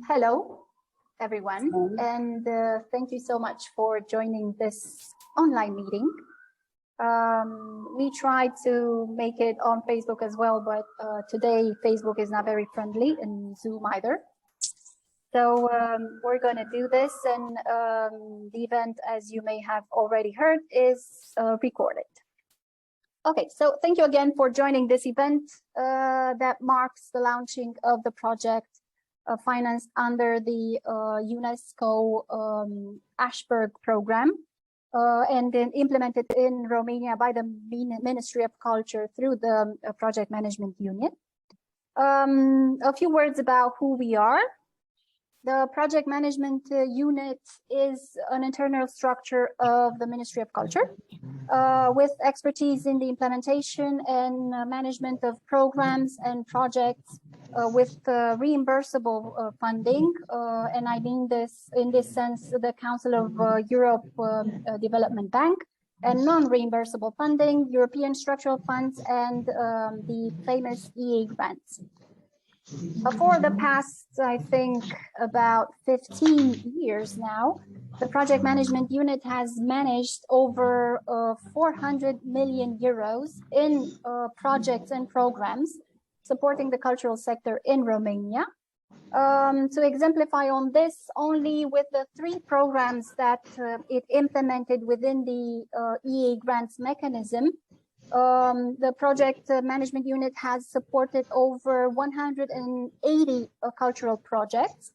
Hello, everyone, and thank you so much for joining this online meeting. We tried to make it on Facebook as well, but today Facebook is not very friendly, and Zoom either. So we're going to do this, and the event, as you may have already heard, is recorded. Okay, so thank you again for joining this event that marks the launching of the project financed under the UNESCO Aschberg Programme and then implemented in Romania by the Ministry of Culture through the Project Management Unit. A few words about who we are. The Project Management Unit is an internal structure of the Ministry of Culture with expertise in the implementation and management of programs and projects with reimbursable funding. And I mean this in this sense, the Council of Europe Development Bank, and non-reimbursable funding, European structural funds, and the famous EA grants. For the past, I think, about 15 years now, the Project Management Unit has managed over 400 million euros in projects and programs supporting the cultural sector in Romania. To exemplify on this, only with the 3 programs that it implemented within the EA grants mechanism, the Project Management Unit has supported over 180 cultural projects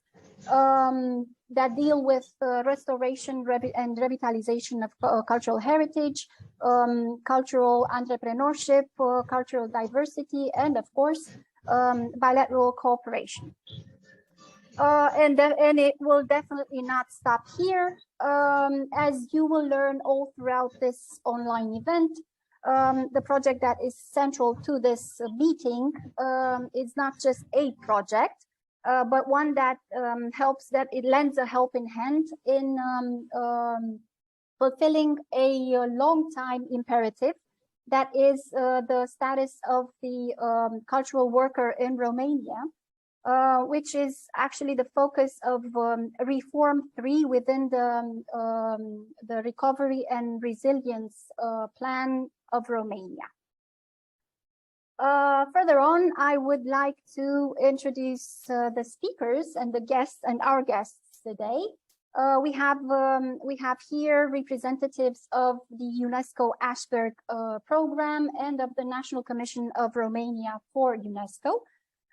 that deal with restoration and revitalization of cultural heritage, cultural entrepreneurship, cultural diversity, and of course, bilateral cooperation. And it will definitely not stop here, as you will learn all throughout this online event. The project that is central to this meeting is not just a project, but one that it lends a helping hand in fulfilling a long-time imperative that is the status of the cultural worker in Romania, which is actually the focus of Reform 3 within the Recovery and Resilience Plan of Romania. Further on, I would like to introduce the speakers and the guests and our guests today. We have here representatives of the UNESCO Aschberg Programme and of the National Commission of Romania for UNESCO,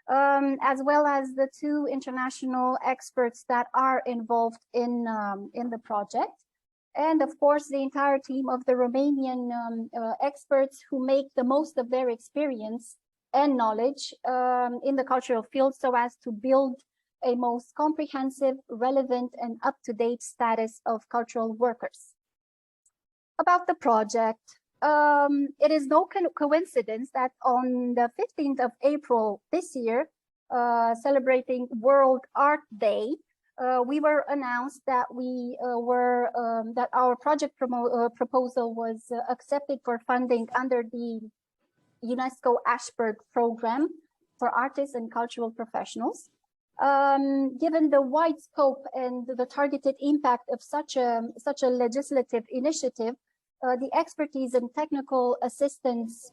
as well as the 2 international experts that are involved in the project. And of course, the entire team of the Romanian experts who make the most of their experience and knowledge in the cultural field so as to build a most comprehensive, relevant, and up-to-date status of cultural workers. About the project, it is no coincidence that on the 15th of April this year, celebrating World Art Day, we were announced that that our project proposal was accepted for funding under the UNESCO Aschberg Programme for artists and cultural professionals. Given the wide scope and the targeted impact of such a legislative initiative, the expertise and technical assistance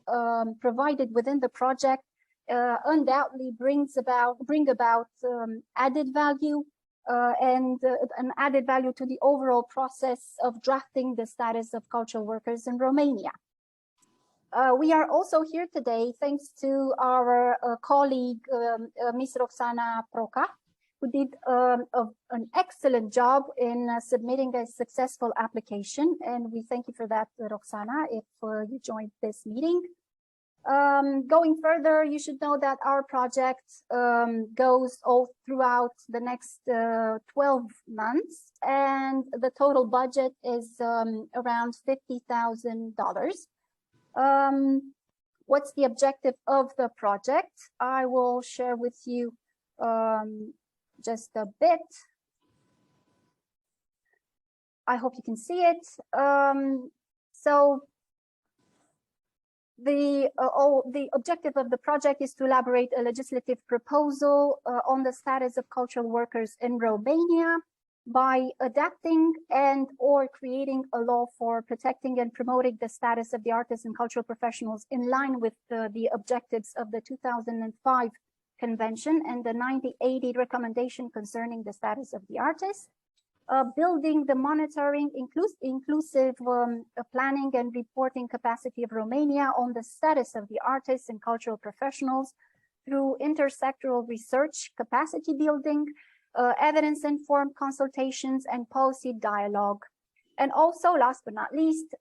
provided within the project undoubtedly bring about added value. And an added value to the overall process of drafting the status of cultural workers in Romania. We are also here today thanks to our colleague, Ms. Roxana Proca, who did an excellent job in submitting a successful application. And we thank you for that, Roxana, if you joined this meeting. Going further, you should know that our project goes all throughout the next 12 months, and the total budget is around $50,000. What's the objective of the project? I will share with you just a bit. I hope you can see it. So The objective of the project is to elaborate a legislative proposal on the status of cultural workers in Romania by adapting and or creating a law for protecting and promoting the status of the artists and cultural professionals in line with the objectives of the 2005 Convention and the 1980 recommendation concerning the status of the artists. Building the monitoring, inclusive planning and reporting capacity of Romania on the status of the artists and cultural professionals through intersectoral research, capacity building, evidence-informed consultations, and policy dialogue. And also, last but not least,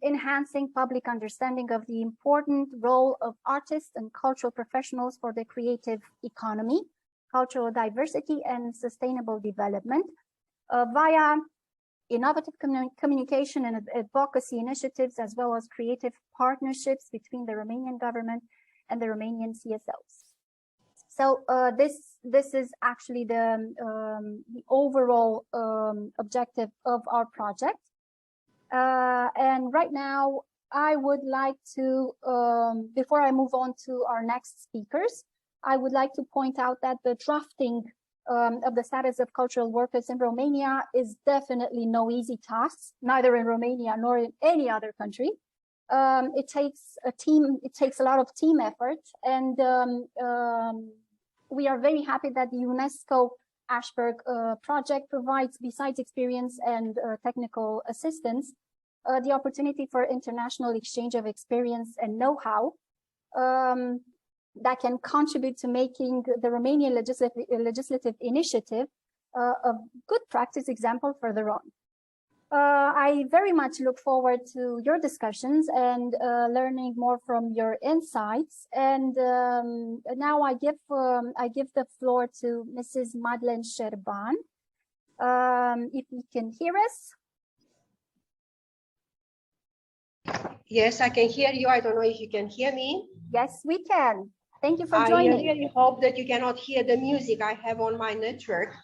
enhancing public understanding of the important role of artists and cultural professionals for the creative economy, cultural diversity, and sustainable development. Via innovative communication and advocacy initiatives, as well as creative partnerships between the Romanian government and the Romanian CSOs. So this is actually the overall objective of our project. And right now, I would like to, before I move on to our next speakers, I would like to point out that the drafting of the status of cultural workers in Romania is definitely no easy task, neither in Romania nor in any other country. It takes a team, it takes a lot of team effort, and we are very happy that the UNESCO Aschberg project provides, besides experience and technical assistance, the opportunity for international exchange of experience and know-how that can contribute to making the Romanian legislative initiative a good practice example further on. I very much look forward to your discussions and learning more from your insights. And now I give the floor to Mrs. Madeleine Șerban. If you can hear us. Yes, I can hear you. I don't know if you can hear me. Yes, we can. Thank you for joining. I really hope that you cannot hear the music I have on my network.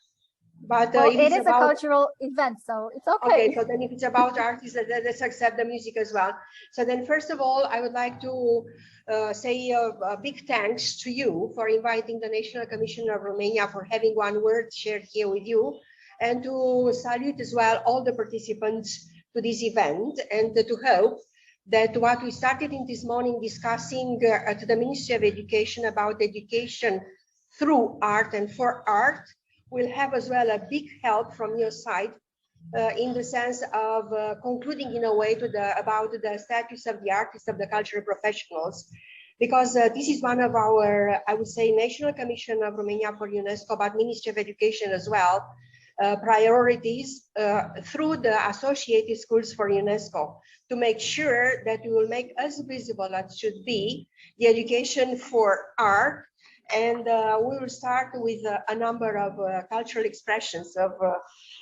But well, it is a cultural event, so it's okay. Okay, so then if it's about artists, let's accept the music as well. So then first of all, I would like to say a big thanks to you for inviting the National Commission of Romania for having one word shared here with you, and to salute as well all the participants to this event, and to hope that what we started in this morning discussing to the Ministry of Education about education through art and for art will have as well a big help from your side in the sense of concluding in a way to about the status of the artists, of the cultural professionals, because this is one of our, I would say, National Commission of Romania for UNESCO, but Ministry of Education as well, priorities through the associated schools for UNESCO, to make sure that we will make as visible as should be the education for art. And we will start with a number of cultural expressions of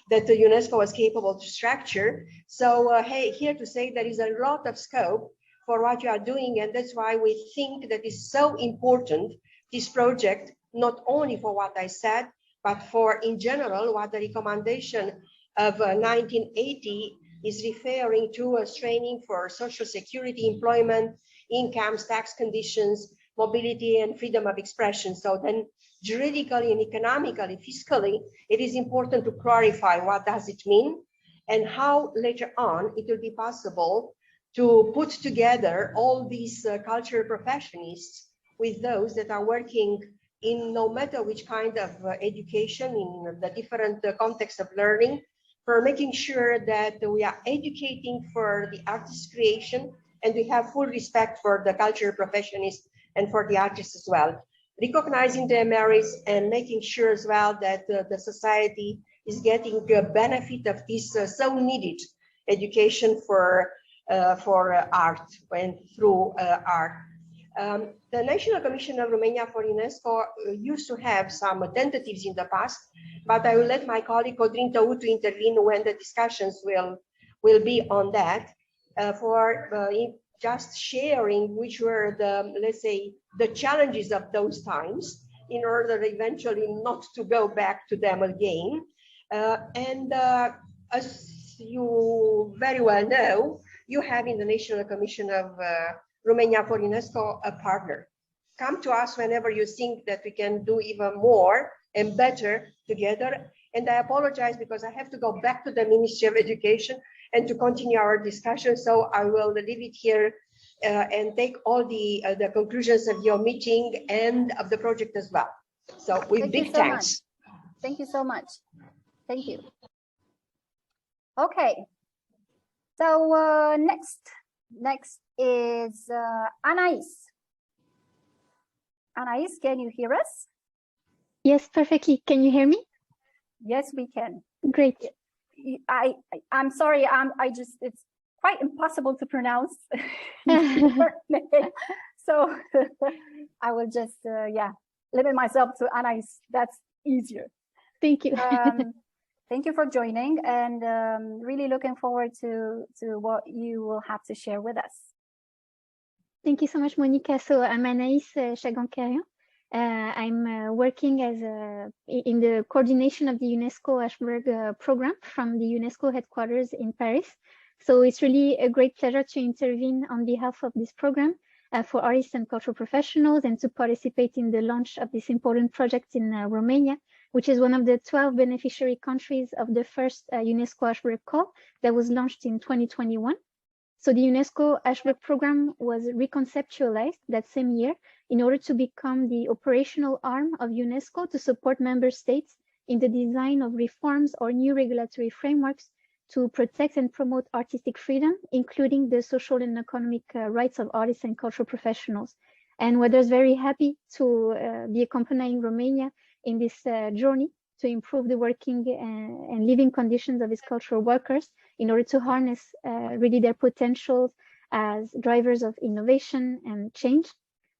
that the UNESCO was capable to structure. So hey, here to say there is a lot of scope for what you are doing, and that's why we think that is so important, this project, not only for what I said, but for in general what the recommendation of 1980 is referring to as training for social security, employment, incomes, tax conditions, mobility, and freedom of expression. So then juridically and economically, fiscally, it is important to clarify what does it mean and how later on it will be possible to put together all these cultural professionists with those that are working in no matter which kind of education, in the different context of learning, for making sure that we are educating for the artist creation, and we have full respect for the cultural professionists and for the artists as well, recognizing their merits and making sure as well that the society is getting the benefit of this so needed education for art and through art. The National Commission of Romania for UNESCO used to have some tentatives in the past, but I will let my colleague Codrin Tău to intervene when the discussions will be on that, for just sharing which were the, let's say, the challenges of those times in order eventually not to go back to them again. As you very well know, you have in the National Commission of Romania for UNESCO a partner. Come to us whenever you think that we can do even more and better together. And I apologize because I have to go back to the Ministry of Education and to continue our discussion. So I will leave it here and take all the conclusions of your meeting and of the project as well. So with big thanks. Thank you so much. Thank you. Okay. So next is Anais. Anais, can you hear us? Yes, perfectly. Can you hear me? Yes, we can. Great. I'm sorry. It's quite impossible to pronounce your name. So I will just limit myself to Anais. That's easier. Thank you. Thank you for joining, and really looking forward to what you will have to share with us. Thank you so much, Monica. So I'm Anaïs Chagan-Carion. I'm working as in the coordination of the UNESCO Aschberg Programme from the UNESCO headquarters in Paris. So it's really a great pleasure to intervene on behalf of this program for artists and cultural professionals, and to participate in the launch of this important project in Romania, which is one of the 12 beneficiary countries of the first UNESCO Aschberg call that was launched in 2021. So the UNESCO Aschberg Programme was reconceptualized that same year in order to become the operational arm of UNESCO to support member states in the design of reforms or new regulatory frameworks to protect and promote artistic freedom, including the social and economic rights of artists and cultural professionals. And we're just very happy to be accompanying Romania in this journey to improve the working and living conditions of its cultural workers in order to harness really their potential as drivers of innovation and change.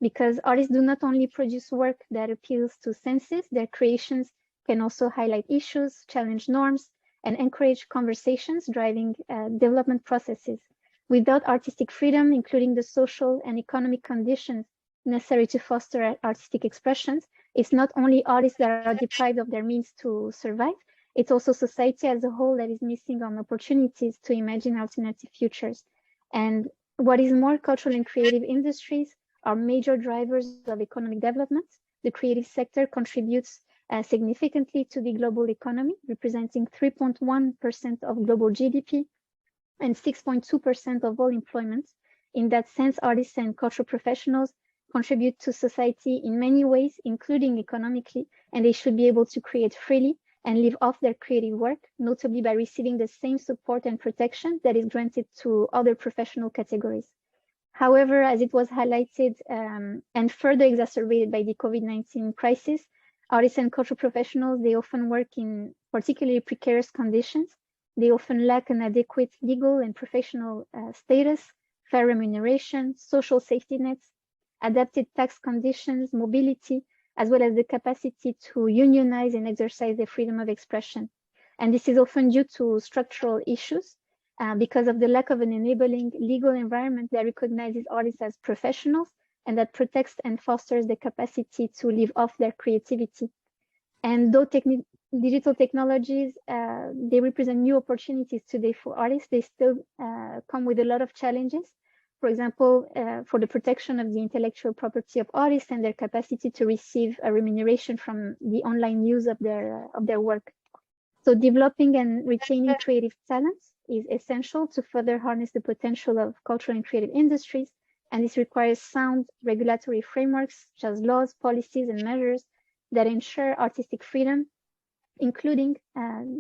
Because artists do not only produce work that appeals to senses, their creations can also highlight issues, challenge norms, and encourage conversations driving development processes. Without artistic freedom, including the social and economic conditions necessary to foster artistic expressions, it's not only artists that are deprived of their means to survive, it's also society as a whole that is missing on opportunities to imagine alternative futures. And what is more, cultural and creative industries are major drivers of economic development. The creative sector contributes significantly to the global economy, representing 3.1% of global GDP and 6.2% of all employment. In that sense, artists and cultural professionals contribute to society in many ways, including economically, and they should be able to create freely and live off their creative work, notably by receiving the same support and protection that is granted to other professional categories. However, as it was highlighted and further exacerbated by the COVID-19 crisis, artists and cultural professionals, they often work in particularly precarious conditions. They often lack an adequate legal and professional status, fair remuneration, social safety nets, adapted tax conditions, mobility, as well as the capacity to unionize and exercise their freedom of expression. And this is often due to structural issues because of the lack of an enabling legal environment that recognizes artists as professionals and that protects and fosters the capacity to live off their creativity. And though digital technologies, they represent new opportunities today for artists, they still come with a lot of challenges. For example, for the protection of the intellectual property of artists and their capacity to receive a remuneration from the online use of their work. So developing and retaining creative talents is essential to further harness the potential of cultural and creative industries. And this requires sound regulatory frameworks, such as laws, policies, and measures that ensure artistic freedom, including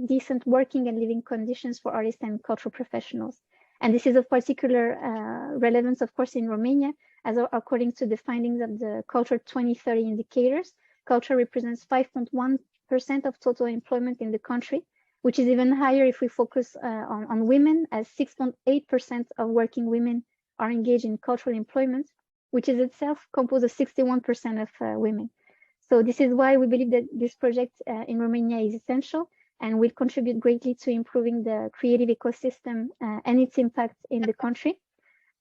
decent working and living conditions for artists and cultural professionals. And this is of particular relevance, of course, in Romania, as according to the findings of the Culture 2030 indicators, culture represents 5.1% of total employment in the country, which is even higher if we focus on women, as 6.8% of working women are engaged in cultural employment, which is itself composed of 61% of women. So this is why we believe that this project in Romania is essential and will contribute greatly to improving the creative ecosystem and its impact in the country.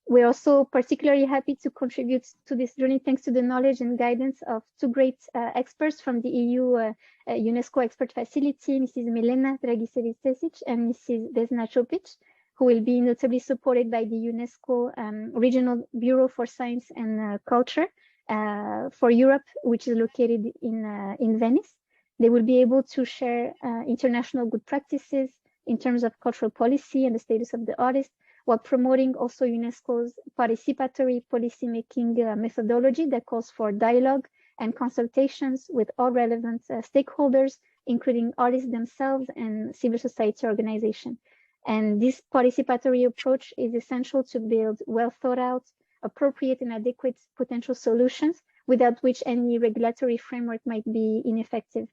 We're also particularly happy to contribute to this journey thanks to the knowledge and guidance of two great experts from the EU UNESCO expert facility, Mrs. Milena Dragicevic-Tesic and Mrs. Vesna Čopic. who will be notably supported by the UNESCO Regional Bureau for Science and Culture for Europe, which is located in Venice. They will be able to share international good practices in terms of cultural policy and the status of the artist, while promoting also UNESCO's participatory policymaking methodology that calls for dialogue and consultations with all relevant stakeholders, including artists themselves and civil society organizations. And this participatory approach is essential to build well thought out, appropriate and adequate potential solutions, without which any regulatory framework might be ineffective.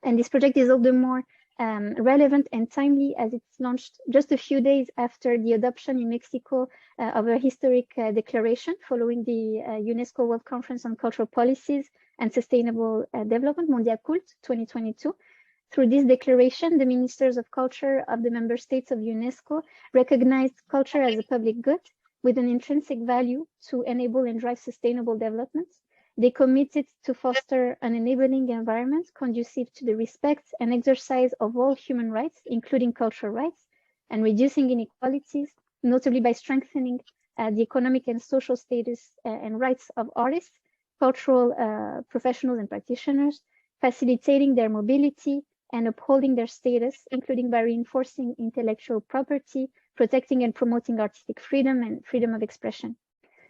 And this project is all the more relevant and timely as it's launched just a few days after the adoption in Mexico of a historic declaration following the UNESCO World Conference on Cultural Policies and Sustainable Development, Mondiacult 2022. Through this declaration, the ministers of culture of the member states of UNESCO recognized culture as a public good with an intrinsic value to enable and drive sustainable development. They committed to foster an enabling environment conducive to the respect and exercise of all human rights, including cultural rights, and reducing inequalities, notably by strengthening the economic and social status and rights of artists, cultural professionals and practitioners, facilitating their mobility and upholding their status, including by reinforcing intellectual property, protecting and promoting artistic freedom and freedom of expression.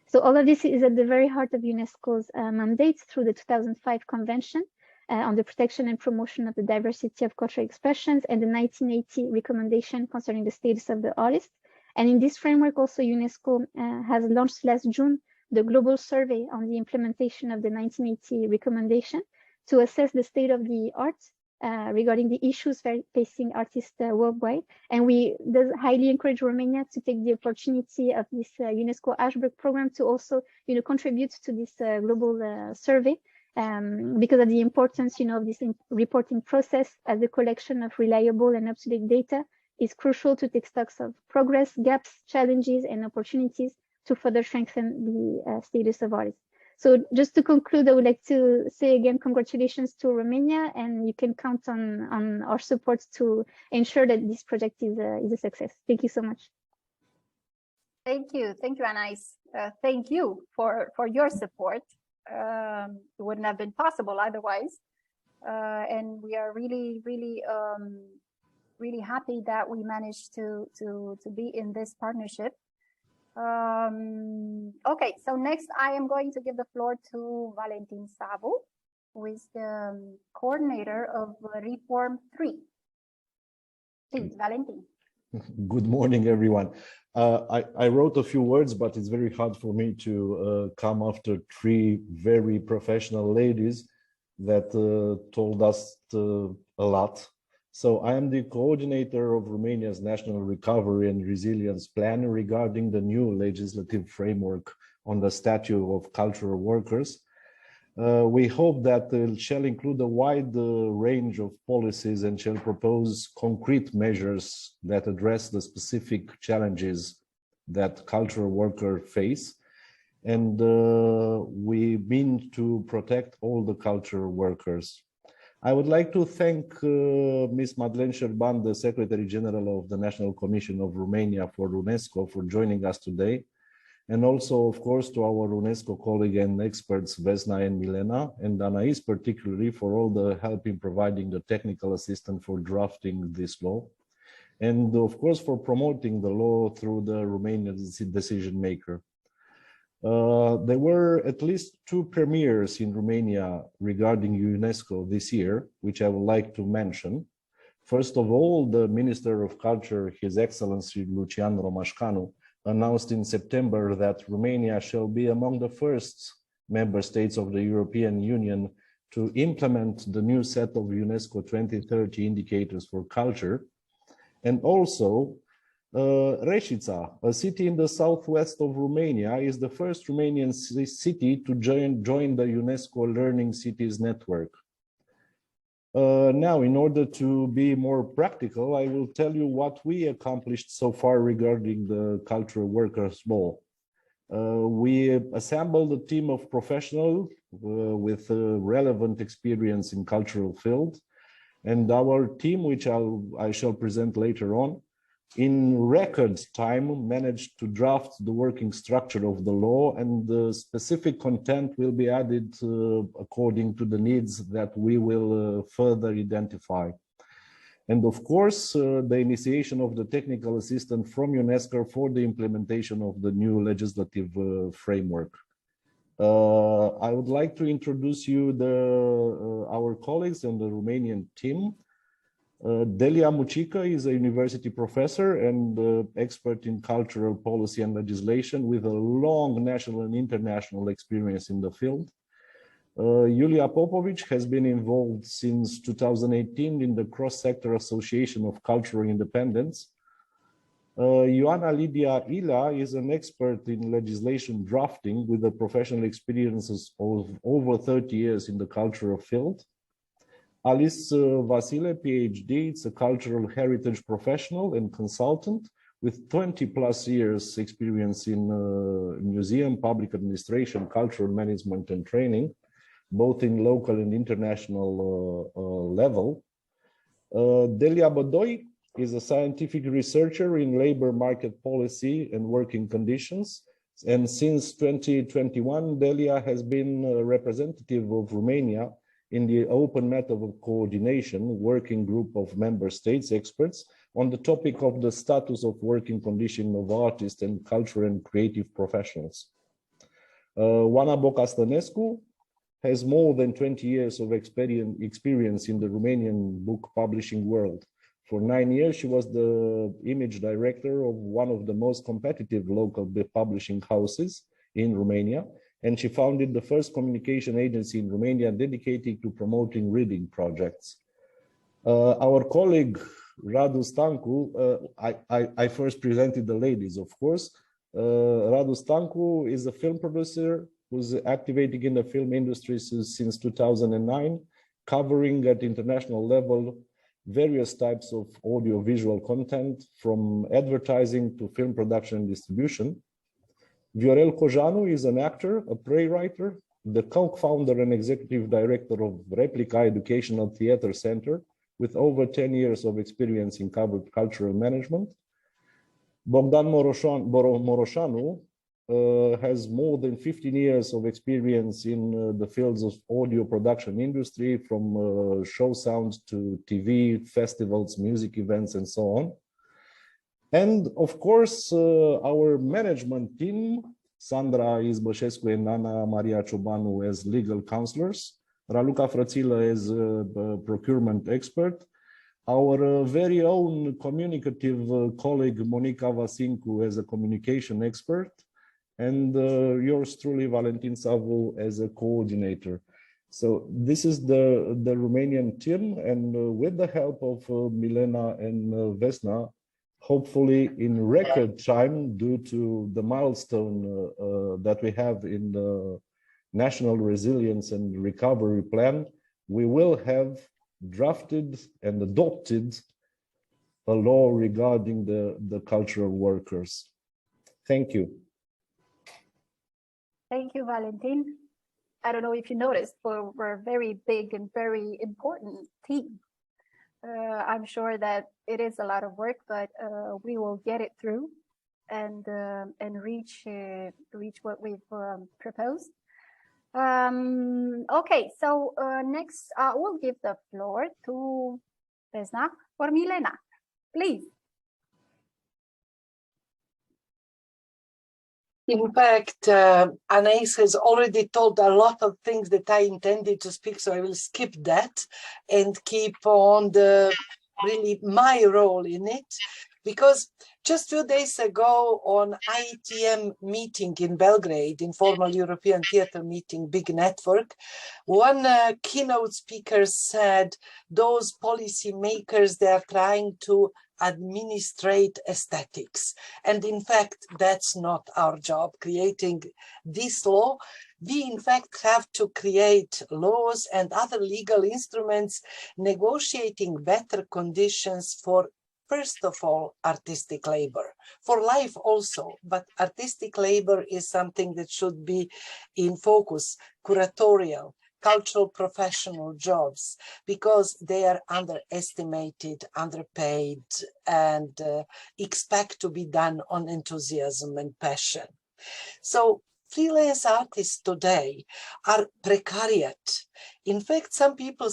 So all of this is at the very heart of UNESCO's mandate through the 2005 Convention on the Protection and Promotion of the Diversity of Cultural Expressions and the 1980 Recommendation concerning the status of the artist. And in this framework, also UNESCO has launched last June the global survey on the implementation of the 1980 Recommendation to assess the state of the art regarding the issues facing artists worldwide. And we highly encourage Romania to take the opportunity of this UNESCO Aschberg Programme to also contribute to this global survey because of the importance of this reporting process, as the collection of reliable and up-to-date data is crucial to take stocks of progress, gaps, challenges, and opportunities to further strengthen the status of artists. So just to conclude, I would like to say again, congratulations to Romania, and you can count on our support to ensure that this project is a success. Thank you so much. Thank you, Anais. Thank you for your support. It wouldn't have been possible otherwise. And we are really happy that we managed to be in this partnership. Okay, so next I am going to give the floor to Valentin Savu, who is the coordinator of Reform 3. Please, Valentin. Good morning, everyone. I wrote a few words, but it's very hard for me to come after three very professional ladies that told us a lot. So I am the coordinator of Romania's National Recovery and Resilience Plan regarding the new legislative framework on the statute of cultural workers. We hope that it shall include a wide range of policies and shall propose concrete measures that address the specific challenges that cultural workers face. And we mean to protect all the cultural workers. I would like to thank Ms. Madeleine Șerban, the Secretary General of the National Commission of Romania for UNESCO, for joining us today. And also, of course, to our UNESCO colleague and experts, Vesna and Milena, and Anais particularly, for all the help in providing the technical assistance for drafting this law. And of course, for promoting the law through the Romanian decision maker. There were at least 2 premieres in Romania regarding UNESCO this year, which I would like to mention. First of all, the Minister of Culture, His Excellency Lucian Romașcanu, announced in September that Romania shall be among the first member states of the European Union to implement the new set of UNESCO 2030 indicators for culture. And also, Reșița, a city in the southwest of Romania, is the first Romanian city to join the UNESCO Learning Cities Network. Now, in order to be more practical, I will tell you what we accomplished so far regarding the cultural workers law. We assembled a team of professionals with relevant experience in cultural field, and our team, which I shall present later on, in record time managed to draft the working structure of the law, and the specific content will be added according to the needs that we will further identify. And of course, the initiation of the technical assistance from UNESCO for the implementation of the new legislative framework. I would like to introduce you our colleagues and the Romanian team. Delia Mucică is a university professor and expert in cultural policy and legislation with a long national and international experience in the field. Julia Popovic has been involved since 2018 in the cross-sector association of cultural independence. Ioana Lidia Ila is an expert in legislation drafting with a professional experiences of over 30 years in the cultural field. Alice Vasile, PhD, it's a cultural heritage professional and consultant with 20 plus years experience in museum, public administration, cultural management and training, both in local and international level. Delia Bodoi is a scientific researcher in labor market policy and working conditions. And since 2021, Delia has been a representative of Romania in the open method of coordination working group of member states experts on the topic of the status of working condition of artists and cultural and creative professionals. Oana Bocastănescu has more than 20 years of experience in the Romanian book publishing world. For 9 years, she was the image director of one of the most competitive local publishing houses in Romania, and she founded the first communication agency in Romania dedicated to promoting reading projects. Our colleague Radu Stancu, I first presented the ladies, of course. Radu Stancu is a film producer who's activating in the film industry since 2009, covering at international level various types of audiovisual content, from advertising to film production and distribution. Viorel Cojanu is an actor, a playwright, the co-founder and executive director of Replica Educational Theatre Center, with over 10 years of experience in cultural management. Bogdan Moroșanu has more than 15 years of experience in the fields of audio production industry, from show sound to TV, festivals, music events, and so on. And of course, our management team, Sandra Izbășescu and Ana Maria Ciobanu as legal counselors, Raluca Frățilă as a procurement expert, our very own communicative colleague Monica Vasincu as a communication expert, and yours truly, Valentin Savu, as a coordinator. So this is the Romanian team, and with the help of Milena and Vesna, hopefully in record time, due to the milestone that we have in the National Resilience and Recovery Plan, we will have drafted and adopted a law regarding the cultural workers. Thank you. Thank you, Valentin. I don't know if you noticed, but we're a very big and very important team. I'm sure that it is a lot of work, but we will get it through and reach what we've proposed. Okay, so next we'll give the floor to Vesna or Milena, please. In fact, Anais has already told a lot of things that I intended to speak, so I will skip that and keep on really my role in it. Because just 2 days ago on IETM meeting in Belgrade, informal European theater meeting, big network, one keynote speaker said those policy makers, they are trying to administrate aesthetics. And in fact, that's not our job, creating this law. We in fact have to create laws and other legal instruments, negotiating better conditions for, first of all, artistic labor, for life also, but artistic labor is something that should be in focus, curatorial, cultural professional jobs because they are underestimated, underpaid, and expect to be done on enthusiasm and passion. So freelance artists today are precariat. In fact, some people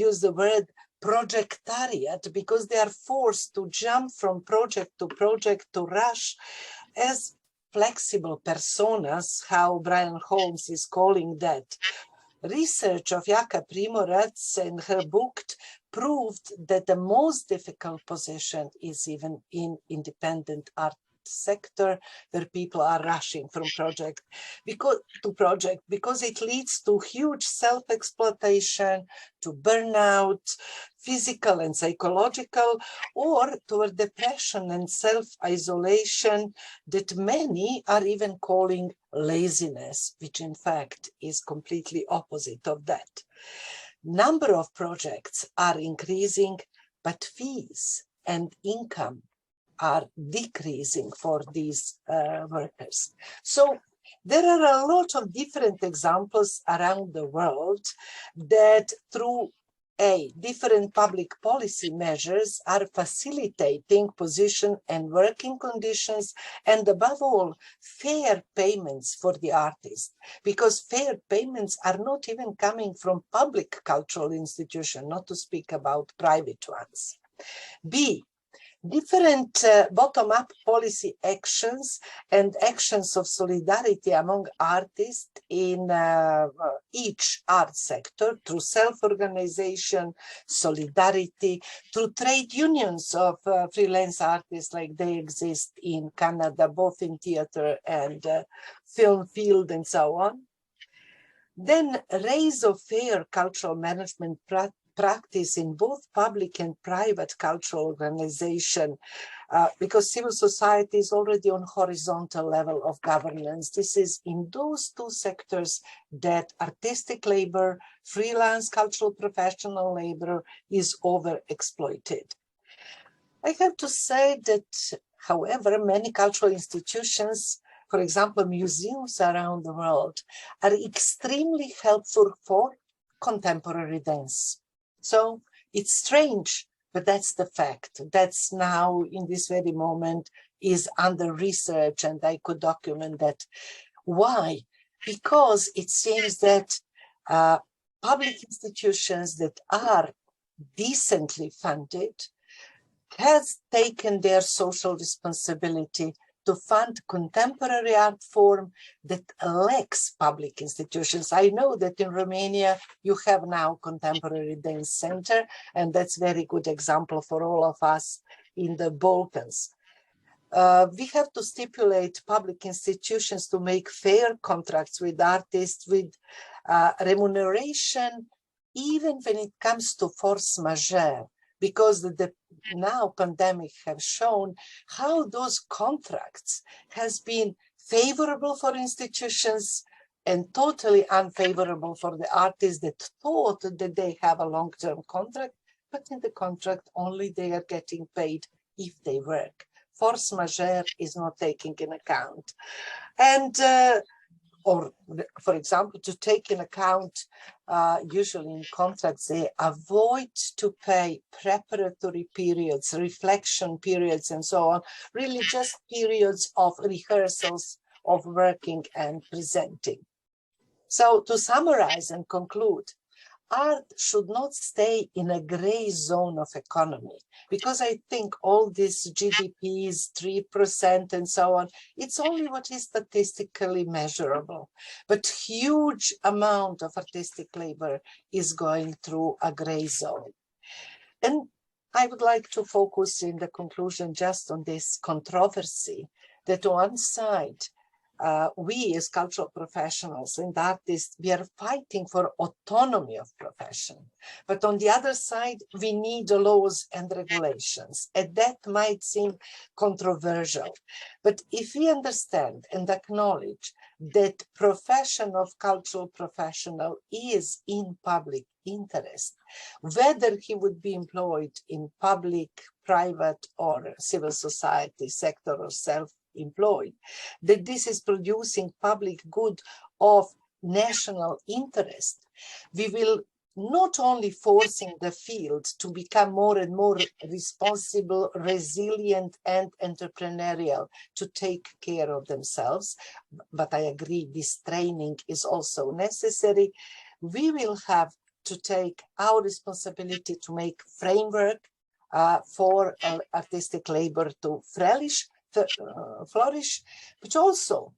use the word projectariat because they are forced to jump from project to rush as flexible personas, how Brian Holmes is calling that. Research of Jaka Primorac and her book proved that the most difficult position is even in independent art sector, where people are rushing from project because it leads to huge self-exploitation, to burnout, physical and psychological, or toward depression and self-isolation that many are even calling laziness, which in fact is completely opposite of that. Number of projects are increasing, but fees and income are decreasing for these workers. So there are a lot of different examples around the world that through different public policy measures are facilitating position and working conditions, and above all, fair payments for the artists, because fair payments are not even coming from public cultural institutions, not to speak about private ones. B, different bottom-up policy actions and actions of solidarity among artists in each art sector through self-organization, solidarity, through trade unions of freelance artists like they exist in Canada, both in theater and film field and so on. Then raise of fair cultural management practice in both public and private cultural organization, because civil society is already on horizontal level of governance. This is in those two sectors that artistic labor, freelance cultural professional labor is overexploited. I have to say that, however, many cultural institutions, for example, museums around the world, are extremely helpful for contemporary dance. So it's strange, but that's the fact. That's now, in this very moment, is under research, and I could document that. Why? Because it seems that public institutions that are decently funded has taken their social responsibility to fund contemporary art form that lacks public institutions. I know that in Romania, you have now Contemporary Dance Center, and that's a very good example for all of us in the Balkans. We have to stipulate public institutions to make fair contracts with artists with remuneration, even when it comes to force majeure, because the now pandemic have shown how those contracts has been favorable for institutions and totally unfavorable for the artists that thought that they have a long-term contract, but in the contract only they are getting paid if they work. Force majeure is not taken in account. And or, for example, to take in account, usually in contracts, they avoid to pay preparatory periods, reflection periods, and so on, really just periods of rehearsals of working and presenting. So to summarize and conclude, art should not stay in a gray zone of economy, because I think all these GDPs, 3% and so on, it's only what is statistically measurable. But huge amount of artistic labor is going through a gray zone. And I would like to focus in the conclusion just on this controversy that on one side, we as cultural professionals and artists, we are fighting for autonomy of profession. But on the other side, we need laws and regulations. And that might seem controversial. But if we understand and acknowledge that profession of cultural professional is in public interest, whether he would be employed in public, private, or civil society sector or self-employed, that this is producing public good of national interest, we will not only forcing the field to become more and more responsible, resilient, and entrepreneurial to take care of themselves, but I agree this training is also necessary. We will have to take our responsibility to make framework for artistic labor to flourish, but also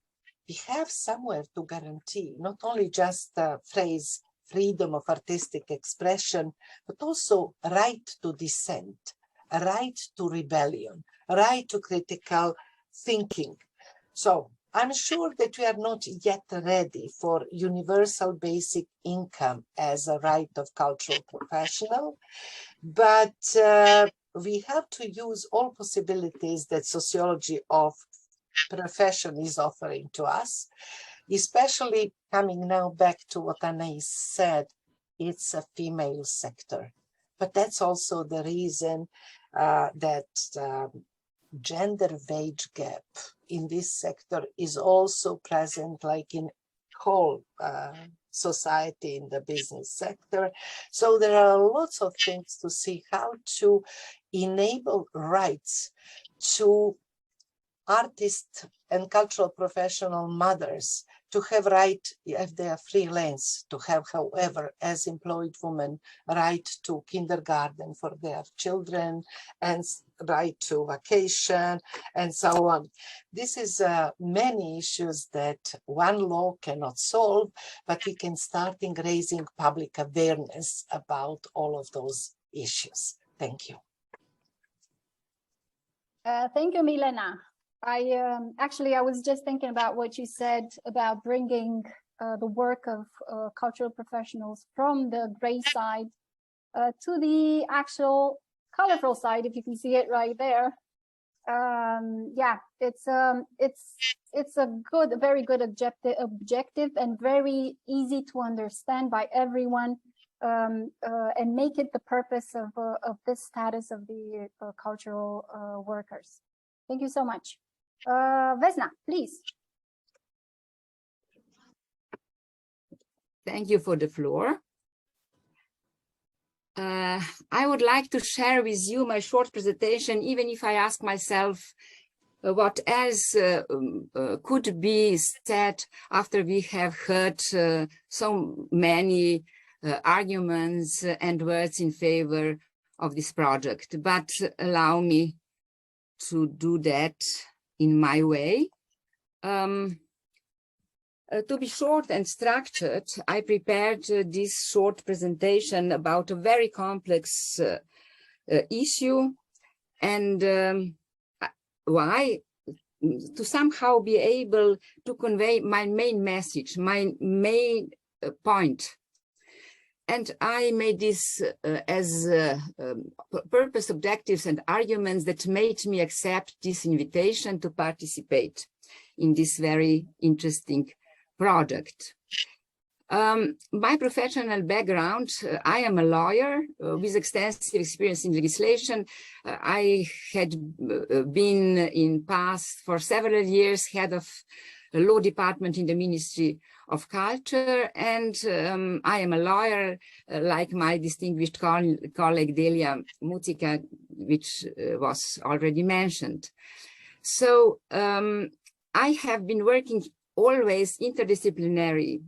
we have somewhere to guarantee not only just the phrase freedom of artistic expression, but also right to dissent, a right to rebellion, a right to critical thinking. So I'm sure that we are not yet ready for universal basic income as a right of cultural professional, but we have to use all possibilities that sociology of profession is offering to us, especially coming now back to what Anais said, it's a female sector. But that's also the reason that gender wage gap in this sector is also present, like in whole society in the business sector. So there are lots of things to see how to enable rights to artists and cultural professional mothers to have right, if they are freelance, to have, however, as employed women, right to kindergarten for their children and right to vacation and so on. This is many issues that one law cannot solve, but we can start in raising public awareness about all of those issues. Thank you. Thank you, Milena. I was just thinking about what you said about bringing the work of cultural professionals from the gray side to the actual colorful side, if you can see it right there. Yeah, it's a very good objective and very easy to understand by everyone, and make it the purpose of this status of the cultural workers. Thank you so much. Vesna, please. Thank you for the floor. I would like to share with you my short presentation, even if I ask myself what else could be said after we have heard so many arguments and words in favor of this project. But allow me to do that in my way. To be short and structured, I prepared this short presentation about a very complex issue, and why? To somehow be able to convey my main message, my main point. And I made this as purpose, objectives, and arguments that made me accept this invitation to participate in this very interesting project. My professional background, I am a lawyer with extensive experience in legislation. I had been in past for several years head of the law department in the Ministry of Culture, and I am a lawyer like my distinguished colleague Delia Mutica, which was already mentioned. So I have been working always interdisciplinary,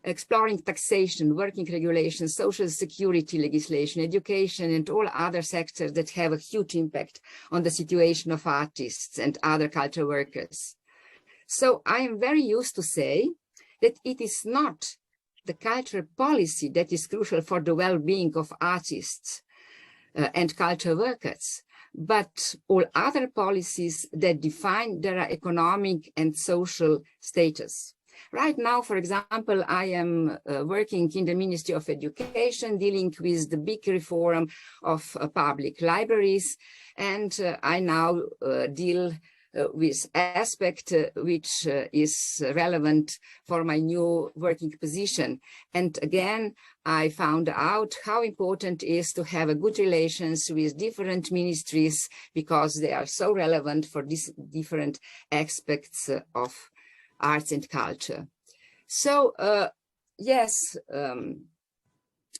exploring taxation, working regulations, social security legislation, education, and all other sectors that have a huge impact on the situation of artists and other cultural workers. So I am very used to say that it is not the cultural policy that is crucial for the well-being of artists and cultural workers, but all other policies that define their economic and social status. Right now, for example, I am working in the Ministry of Education, dealing with the big reform of public libraries, and I now deal with aspect which is relevant for my new working position. And again, I found out how important it is to have a good relations with different ministries, because they are so relevant for these different aspects of arts and culture. So, yes,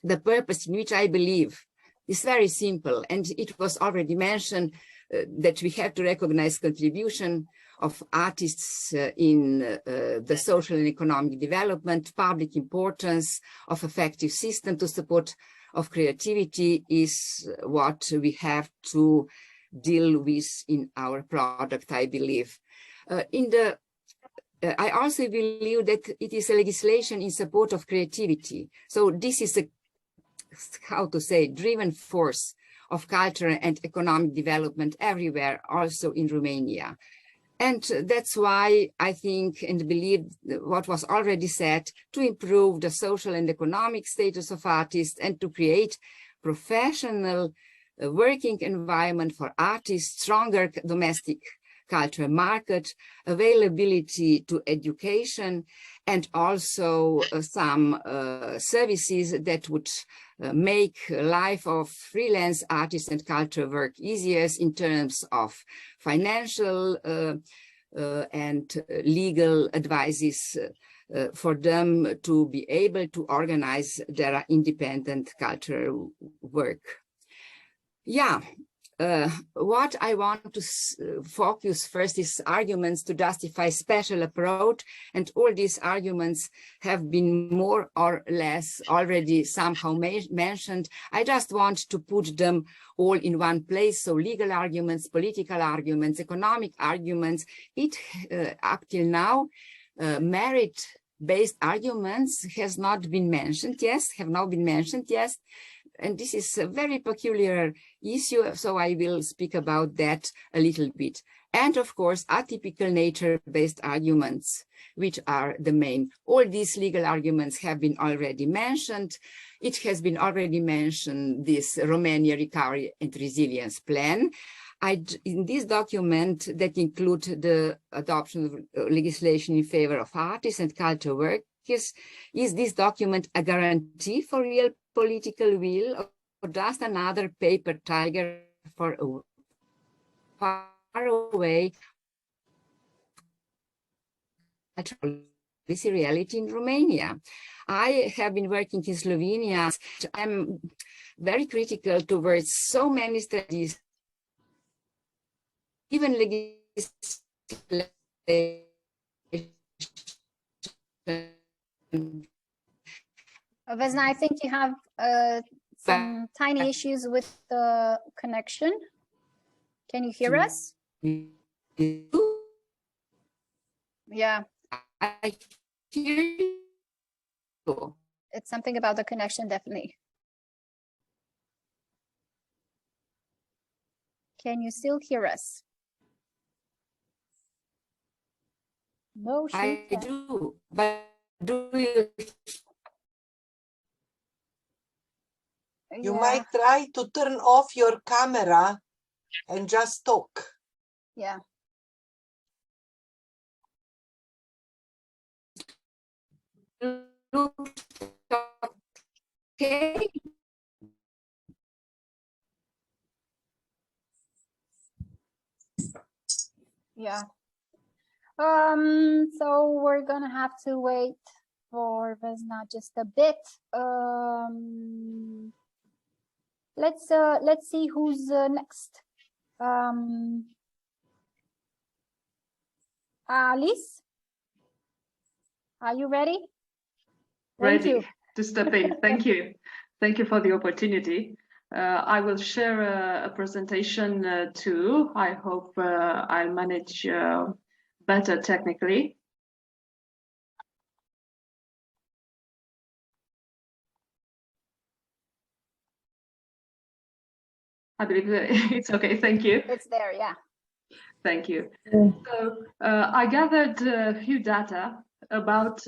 the purpose in which I believe is very simple, and it was already mentioned that we have to recognize contribution of artists in the social and economic development. Public importance of effective system to support of creativity is what we have to deal with in our product, I believe. I also believe that it is a legislation in support of creativity. So this is a, how to say, driven force of cultural and economic development everywhere, also in Romania. And that's why I think and believe what was already said, to improve the social and economic status of artists and to create professional working environment for artists, stronger domestic cultural market, availability to education, and also some services that would make life of freelance artists and cultural work easier in terms of financial and legal advices for them to be able to organize their independent cultural work. Yeah. What I want to focus first is arguments to justify special approach, and all these arguments have been more or less already somehow mentioned. I just want to put them all in one place. So legal arguments, political arguments, economic arguments. It up till now, merit-based arguments has not been mentioned. Yes, have not been mentioned. Yes. And this is a very peculiar issue, so I will speak about that a little bit. And of course, atypical nature-based arguments, which are the main. All these legal arguments have been already mentioned. It has been already mentioned, this Romania Recovery and Resilience Plan. In this document that include the adoption of legislation in favor of artists and cultural workers, is this document a guarantee for real political will, or just another paper tiger for far away this reality in Romania? I have been working in Slovenia. I'm very critical towards so many studies, even legislation. Vesna, I think you have some tiny issues with the connection. Can you hear us? Yeah. I hear you. It's something about the connection, definitely. Can you still hear us? No, I do, but do you? You might try to turn off your camera and just talk. Yeah. Okay. Yeah. So we're gonna have to wait for Vesna just a bit. Let's see who's next. Alice, are you ready? Thank you. To step in. Thank you. Thank you for the opportunity. I will share a presentation too. I hope I'll manage better technically. I believe it's okay. Thank you. It's there, yeah. Thank you. So I gathered a few data about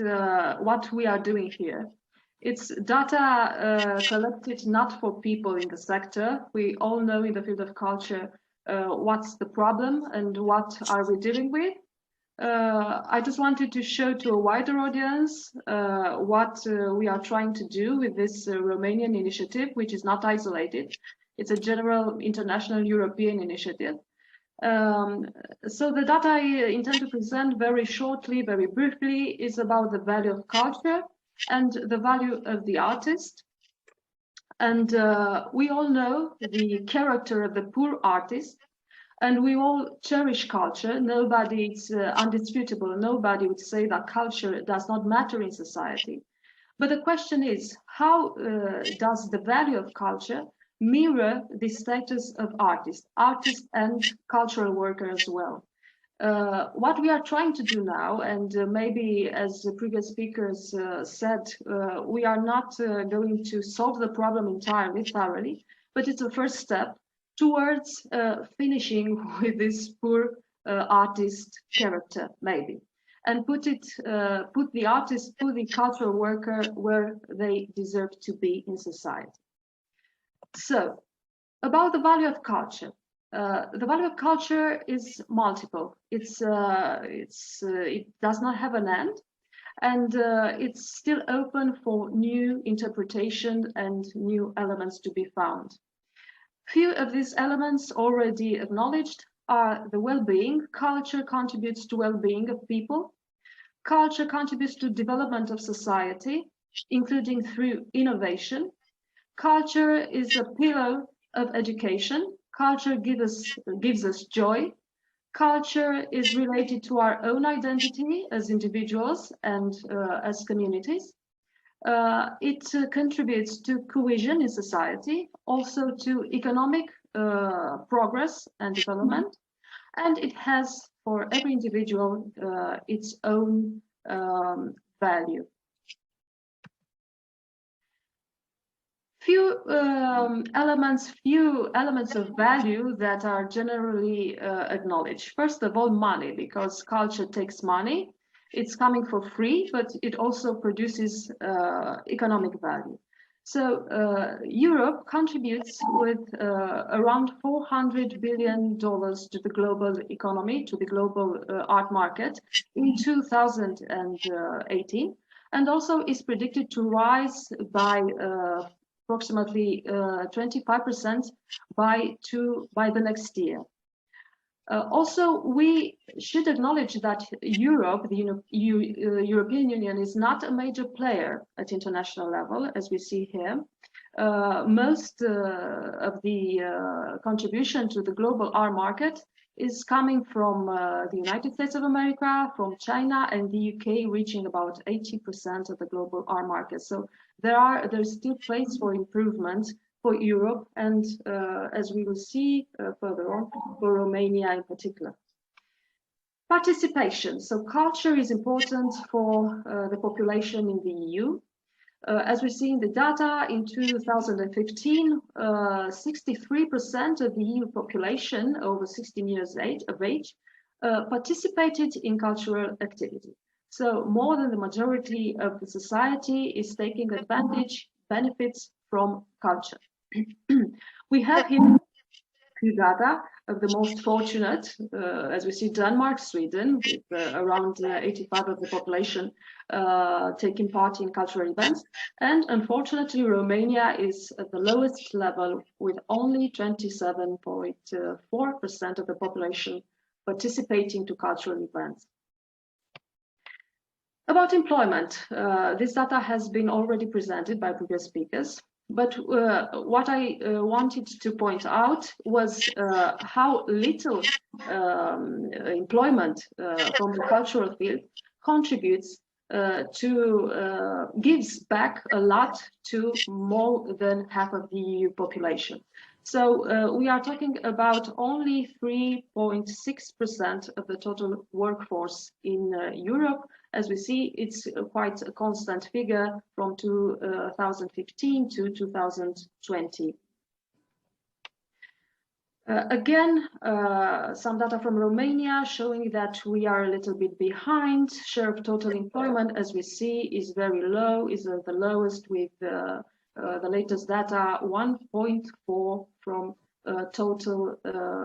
what we are doing here. It's data collected not for people in the sector. We all know in the field of culture what's the problem and what are we dealing with. I just wanted to show to a wider audience what we are trying to do with this Romanian initiative, which is not isolated. It's a general international European initiative. So the data I intend to present very shortly, very briefly, is about the value of culture and the value of the artist. And we all know the character of the poor artist, and we all cherish culture. Nobody, it's undisputable, nobody would say that culture does not matter in society. But the question is, how does the value of culture mirror the status of artists and cultural workers as well? What we are trying to do now, and maybe as the previous speakers said, we are not going to solve the problem entirely, thoroughly, but it's a first step towards finishing with this poor artist character, maybe, and put the artist, put the cultural worker where they deserve to be in society. So, about the value of culture. The value of culture is multiple. It does not have an end, and it's still open for new interpretation and new elements to be found. Few of these elements already acknowledged are the well-being. Culture contributes to well-being of people. Culture contributes to development of society, including through innovation. Culture is a pillar of education. Culture gives us joy. Culture is related to our own identity as individuals and as communities. It contributes to cohesion in society, also to economic progress and development, and it has for every individual its own value. Few elements of value that are generally acknowledged. First of all, money, because culture takes money. It's coming for free, but it also produces economic value. So Europe contributes with around $400 billion to the global economy, to the global art market in 2018, and also is predicted to rise by approximately 25% by the next year. Also, we should acknowledge that Europe, the European Union, is not a major player at international level, as we see here. Most of the contribution to the global art market is coming from the United States of America, from China, and the UK, reaching about 80% of the global art market. So there's still place for improvement for Europe, and as we will see further on, for Romania in particular. Participation. So culture is important for the population in the EU. As we see in the data, in 2015, 63% of the EU population over 16 years of age participated in cultural activity. So more than the majority of the society is taking advantage, benefits from culture. We have here few data of the most fortunate, as we see Denmark, Sweden, with around 85% of the population taking part in cultural events. And unfortunately, Romania is at the lowest level with only 27.4% of the population participating to cultural events. About employment, this data has been already presented by previous speakers. But what I wanted to point out was how little employment from the cultural field contributes gives back a lot to more than half of the EU population. So we are talking about only 3.6% of the total workforce in Europe. As we see, it's quite a constant figure from 2015 to 2020. Again, some data from Romania showing that we are a little bit behind. Share of total employment, as we see, is very low, is the lowest with the latest data, 1.4 from total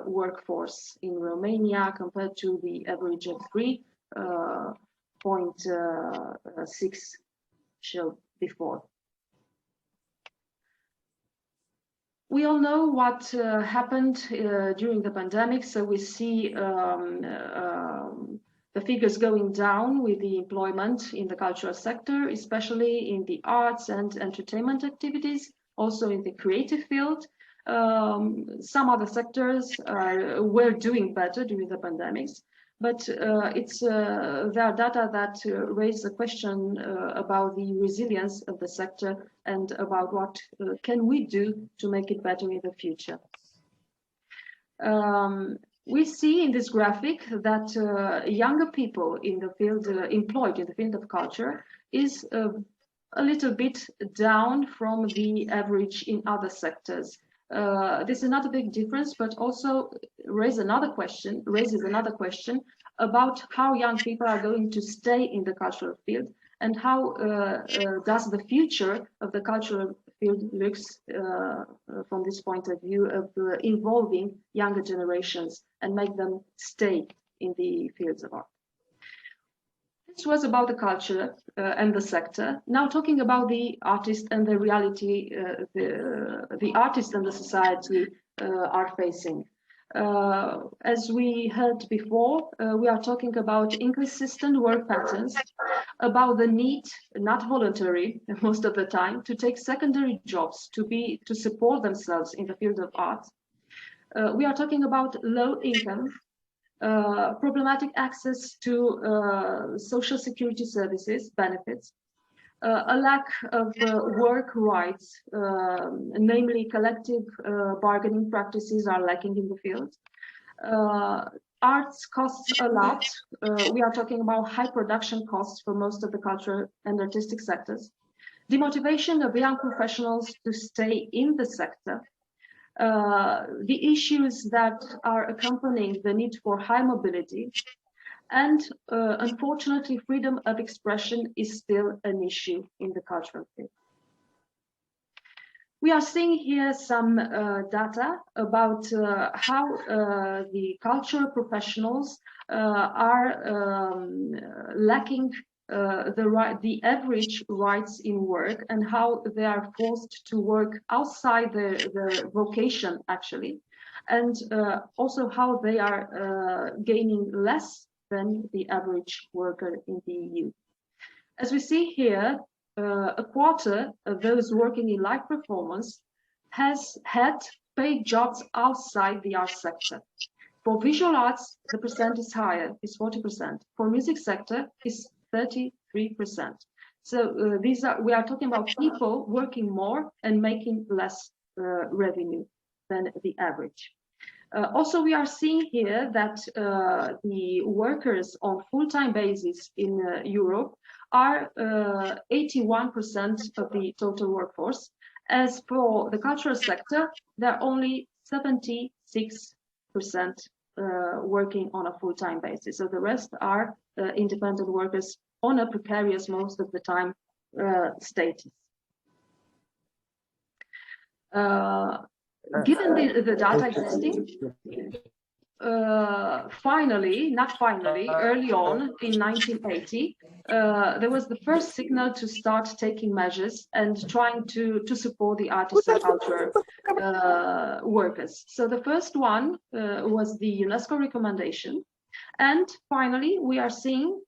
workforce in Romania compared to the average of 3.6 showed before. We all know what happened during the pandemic, so we see the figures going down with the employment in the cultural sector, especially in the arts and entertainment activities, also in the creative field. Some other sectors were doing better during the pandemics, but there are data that raise the question about the resilience of the sector and about what can we do to make it better in the future. We see in this graphic that younger people in the field, employed in the field of culture, is a little bit down from the average in other sectors. This is not a big difference, but also raises another question about how young people are going to stay in the cultural field and how does the future of the cultural field looks from this point of view of involving younger generations and make them stay in the fields of art. This was about the culture and the sector. Now talking about the artist and the reality the artist and the society are facing. As we heard before, we are talking about inconsistent work patterns, about the need, not voluntary most of the time, to take secondary jobs to support themselves in the field of art. We are talking about low income, problematic access to social security services, benefits, a lack of work rights, namely collective bargaining practices are lacking in the field. Arts costs a lot. We are talking about high production costs for most of the cultural and artistic sectors. Demotivation of young professionals to stay in the sector. The issues that are accompanying the need for high mobility. And unfortunately, freedom of expression is still an issue in the cultural field. We are seeing here some data about how the cultural professionals are lacking the average rights in work and how they are forced to work outside their vocation, actually, and also how they are gaining less than the average worker in the EU. As we see here, a quarter of those working in live performance has had paid jobs outside the arts sector. For visual arts, the percent is higher, is 40%. For music sector, is 33%. So we are talking about people working more and making less revenue than the average. Also, we are seeing here that the workers on full-time basis in Europe are 81% of the total workforce. As for the cultural sector, there are only 76% working on a full-time basis. So the rest are independent workers on a precarious, most of the time, status. Given the data existing, early on in 1980, there was the first signal to start taking measures and trying to support the artists and culture workers. So the first one was the UNESCO recommendation. And finally, we are seeing,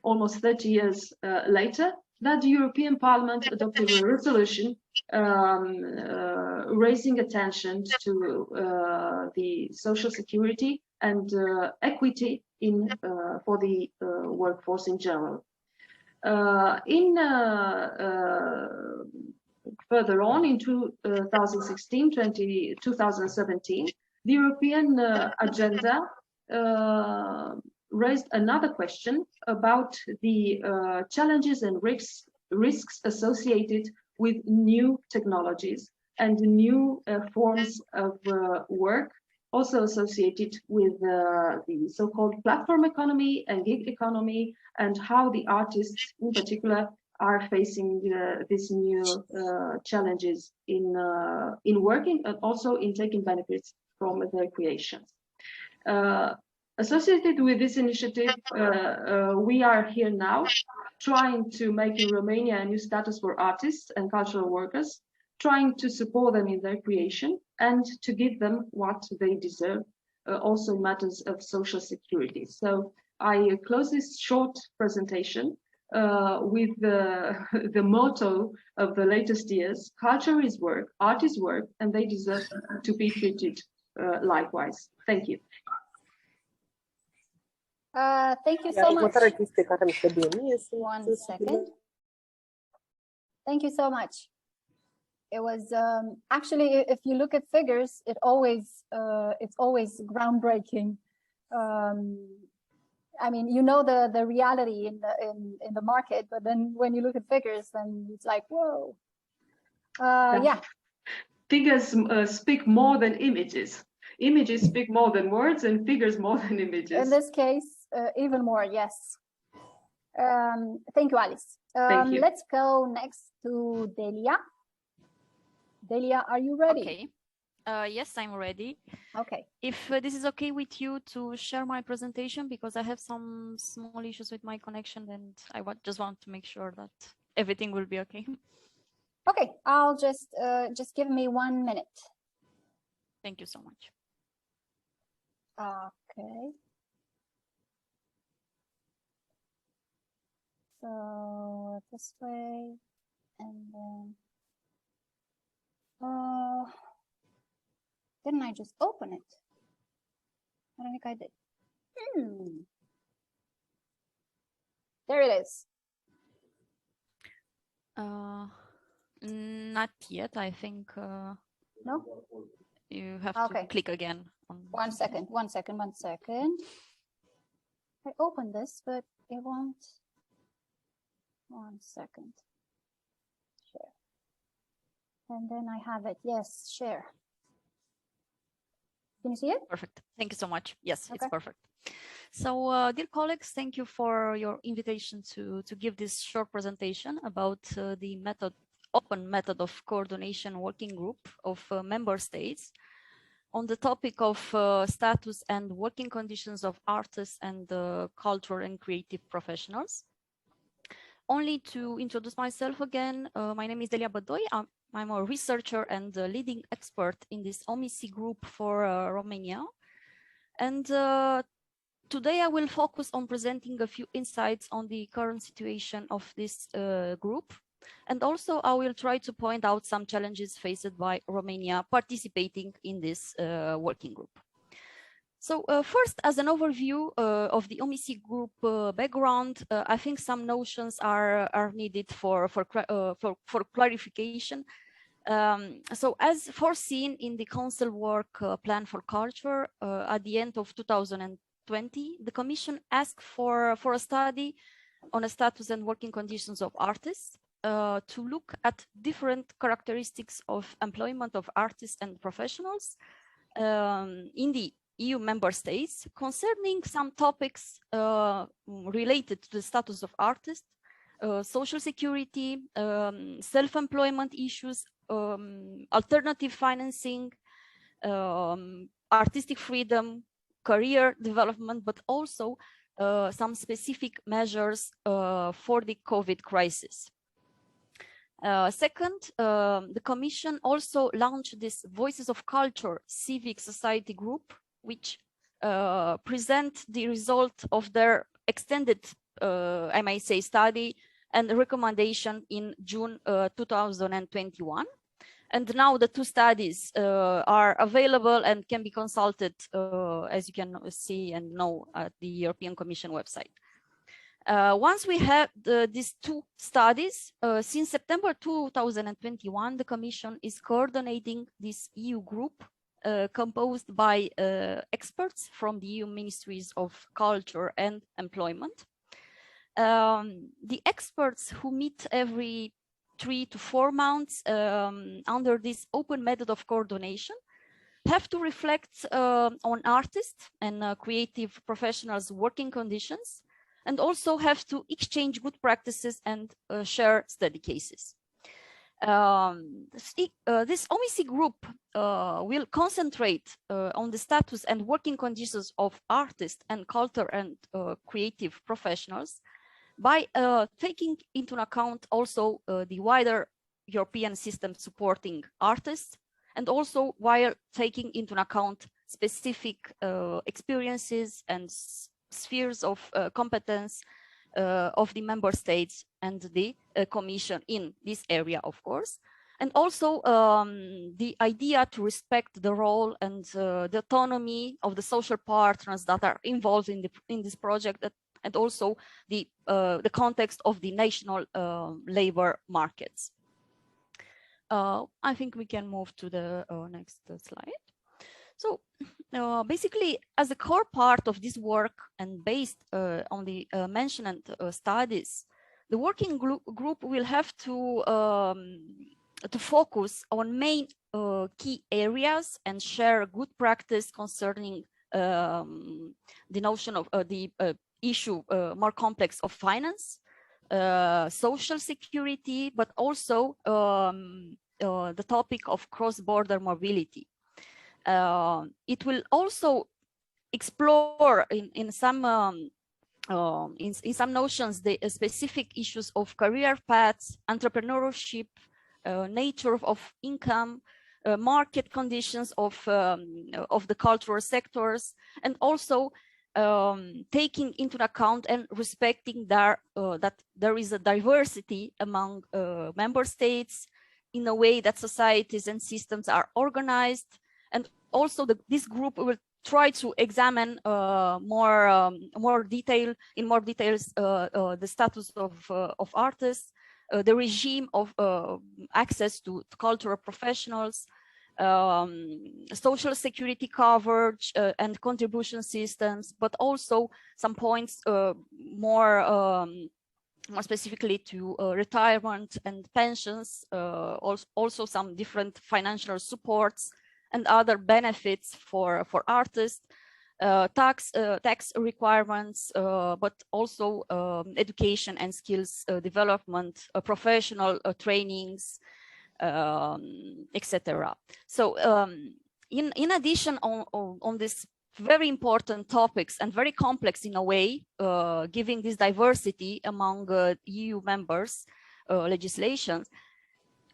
almost 30 years later, that the European Parliament adopted a resolution raising attention to the social security and equity for the workforce in general. Further on in 2017, the European agenda raised another question about the challenges and risks associated with new technologies and new forms of work, also associated with the so-called platform economy and gig economy, and how the artists in particular are facing these new challenges in working and also in taking benefits from their creations. Associated with this initiative, we are here now trying to make in Romania a new status for artists and cultural workers, trying to support them in their creation and to give them what they deserve, also matters of social security. So I close this short presentation with the motto of the latest years: culture is work, art is work, and they deserve to be treated likewise. Thank you. Thank you so much. 1 second. Thank you so much. It was actually, if you look at figures, it's always groundbreaking. I mean, you know the reality in the market, but then when you look at figures, then it's like, whoa. Yeah. Figures speak more than images. Images speak more than words, and figures more than images. In this case, even more, yes. Thank you, Alice. Thank you. Let's go next to Delia. Delia, are you ready? Okay. Yes, I'm ready. Okay. If this is okay with you to share my presentation, because I have some small issues with my connection, and I just want to make sure that everything will be okay. Okay, I'll just give me 1 minute. Thank you so much. Okay. So this way, and then didn't I just open it? I don't think I did. There it is. Not yet. I think No? you have Okay. to click again. On 1 second, 1 second, 1 second. I opened this, but it won't. 1 second. Share. And then I have it. Yes, share. Can you see it? Perfect. Thank you so much. Yes, Okay. it's perfect. So, dear colleagues, thank you for your invitation to give this short presentation about the open method of coordination working group of member states on the topic of status and working conditions of artists and cultural and creative professionals. Only to introduce myself again, my name is Delia Bădoi. I'm a researcher and leading expert in this OMIC group for Romania. And today I will focus on presenting a few insights on the current situation of this group. And also I will try to point out some challenges faced by Romania participating in this working group. So first, as an overview of the OMIC group background, I think some notions are needed for clarification. So as foreseen in the Council Work Plan for Culture at the end of 2020, the Commission asked for a study on the status and working conditions of artists to look at different characteristics of employment of artists and professionals in the EU member states concerning some topics related to the status of artists, social security, self-employment issues, alternative financing, artistic freedom, career development, but also some specific measures for the COVID crisis. Second, the Commission also launched this Voices of Culture Civic Society group, which present the result of their extended, I may say, study and recommendation in June 2021. And now the two studies are available and can be consulted, as you can see and know, at the European Commission website. Once we have these two studies, since September 2021, the Commission is coordinating this EU group composed by experts from the EU Ministries of Culture and Employment. The experts who meet every 3 to 4 months under this open method of coordination have to reflect on artists and creative professionals' working conditions, and also have to exchange good practices and share study cases. This OMIC group will concentrate on the status and working conditions of artists and culture and creative professionals by taking into account also the wider European system supporting artists, and also while taking into account specific experiences and spheres of competence of the member states and the Commission in this area, of course. And also the idea to respect the role and the autonomy of the social partners that are involved in this project, and also the context of the national labor markets. I think we can move to the next slide. So basically, as a core part of this work and based on the mentioned studies, the working group will have to focus on main key areas and share good practice concerning the notion of the issue more complex of finance, social security, but also the topic of cross-border mobility. It will also explore in some notions the specific issues of career paths, entrepreneurship, nature of income, market conditions of the cultural sectors, and also taking into account and respecting that there is a diversity among member states in a way that societies and systems are organized. And also this group will try to examine more details the status of artists, the regime of access to cultural professionals, social security coverage and contribution systems, but also some points more specifically to retirement and pensions, also some different financial supports and other benefits for artists, tax requirements, but also education and skills development, professional trainings, etc. So in addition on this very important topics and very complex in a way, giving this diversity among EU members legislations,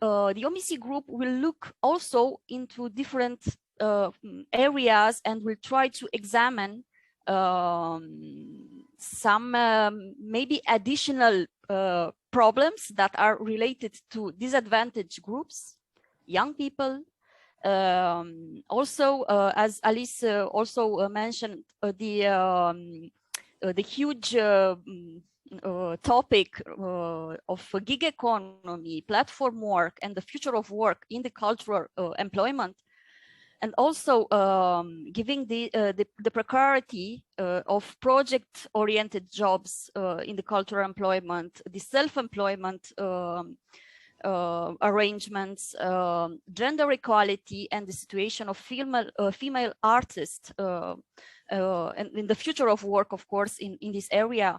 the OMC group will look also into different areas and will try to examine some maybe additional problems that are related to disadvantaged groups, young people. Also, as Alice also mentioned, the huge topic of gig economy, platform work, and the future of work in the cultural employment, and also giving the precarity of project-oriented jobs in the cultural employment, the self-employment arrangements, gender equality, and the situation of female artists, and in the future of work, of course, in this area.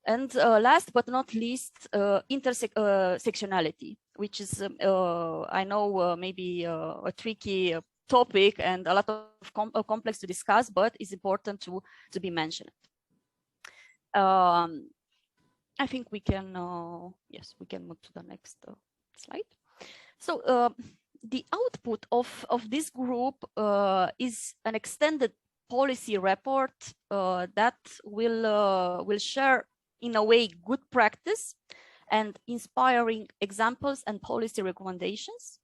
And last but not least, intersectionality, which is, I know, maybe a tricky topic and a lot of complex to discuss, but is important to be mentioned. I think we can, yes, we can move to the next slide. So the output of this group is an extended policy report that will share in a way good practice and inspiring examples and policy recommendations,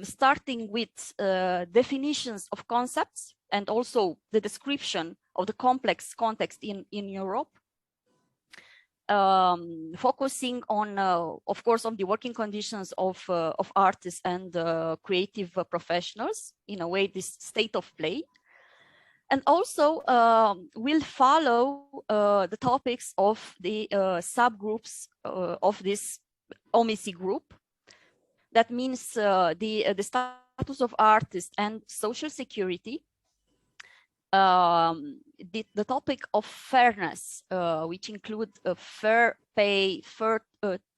starting with definitions of concepts and also the description of the complex context in Europe, focusing on, of course, on the working conditions of artists and creative professionals, in a way, this state of play. And also will follow the topics of the subgroups of this OMC group. That means the status of artists and social security, the topic of fairness, which include fair pay, fair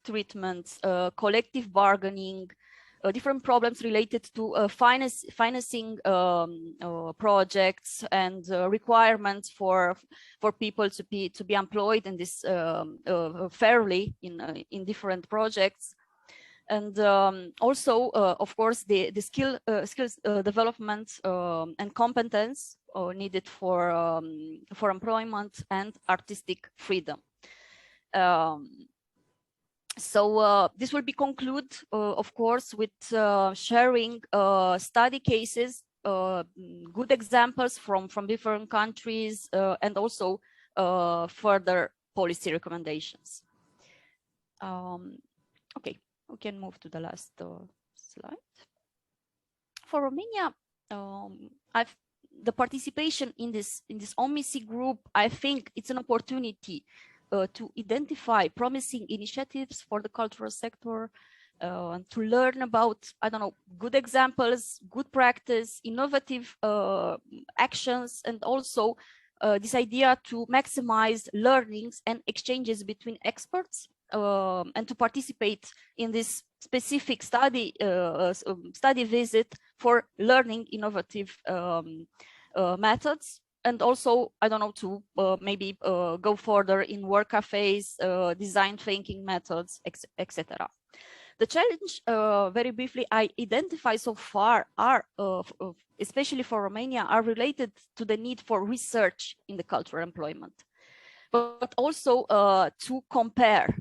treatment, collective bargaining, different problems related to financing projects and requirements for people to be employed in this fairly in different projects. And also, of course, the skills development and competence needed for employment and artistic freedom. So this will be concluded, of course, with sharing study cases, good examples from different countries, and also further policy recommendations. Okay, we can move to the last slide. For Romania, the participation in this OMISI group, I think it's an opportunity to identify promising initiatives for the cultural sector, and to learn about, I don't know, good examples, good practice, innovative actions, and also this idea to maximize learnings and exchanges between experts, and to participate in this specific study visit for learning innovative methods. And also, I don't know, to maybe go further in work cafes, design thinking methods, etc. The challenge, very briefly, I identify so far are, especially for Romania, are related to the need for research in the cultural employment, but also to compare,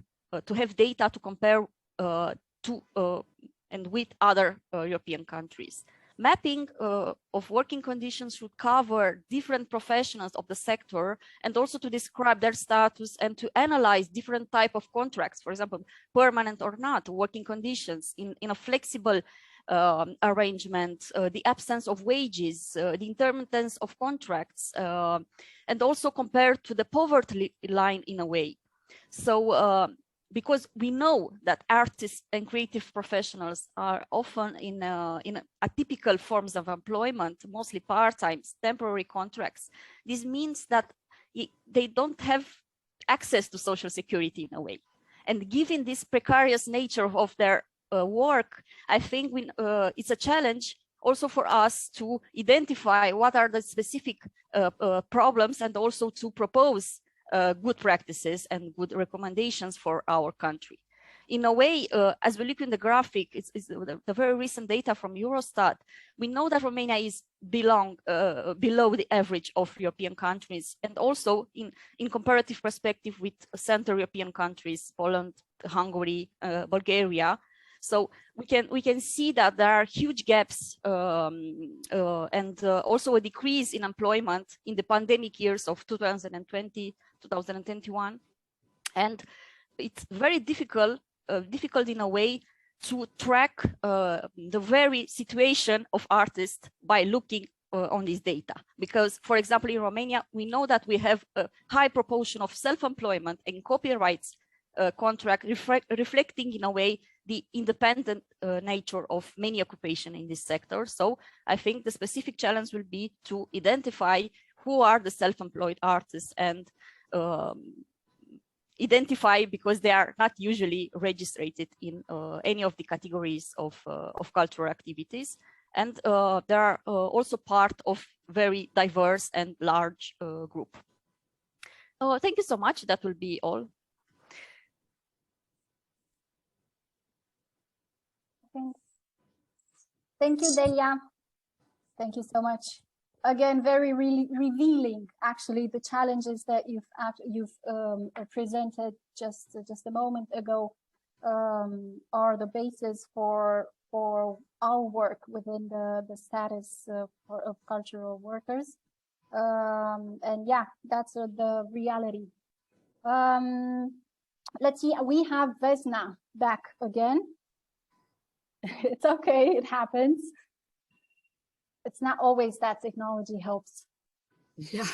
to have data to compare and with other European countries. Mapping of working conditions should cover different professionals of the sector, and also to describe their status and to analyze different type of contracts, for example, permanent or not, working conditions in a flexible arrangement, the absence of wages, the intermittence of contracts, and also compared to the poverty line in a way. So because we know that artists and creative professionals are often in atypical forms of employment, mostly part-time, temporary contracts. This means that they don't have access to social security in a way. And given this precarious nature of their work, I think it's a challenge also for us to identify what are the specific problems, and also to propose good practices and good recommendations for our country. In a way, as we look in the graphic, it's the very recent data from Eurostat, we know that Romania is below the average of European countries, and also in comparative perspective with Central European countries, Poland, Hungary, Bulgaria. So we can see that there are huge gaps, and also a decrease in employment in the pandemic years of 2020, 2021, and it's very difficult in a way to track the very situation of artists by looking on this data. Because, for example, in Romania, we know that we have a high proportion of self-employment and copyrights contract reflecting in a way the independent nature of many occupation in this sector. So I think the specific challenge will be to identify who are the self-employed artists and identify, because they are not usually registered in any of the categories of cultural activities. And they are also part of very diverse and large group. Thank you so much. That will be all. Thanks. Thank you, Delia. Thank you so much. Again, very really revealing, actually, the challenges that you've presented just a moment ago are the basis for our work within the status of cultural workers. And yeah, that's the reality. Let's see, we have Vesna back again. It's okay, it happens. It's not always that technology helps. Yeah,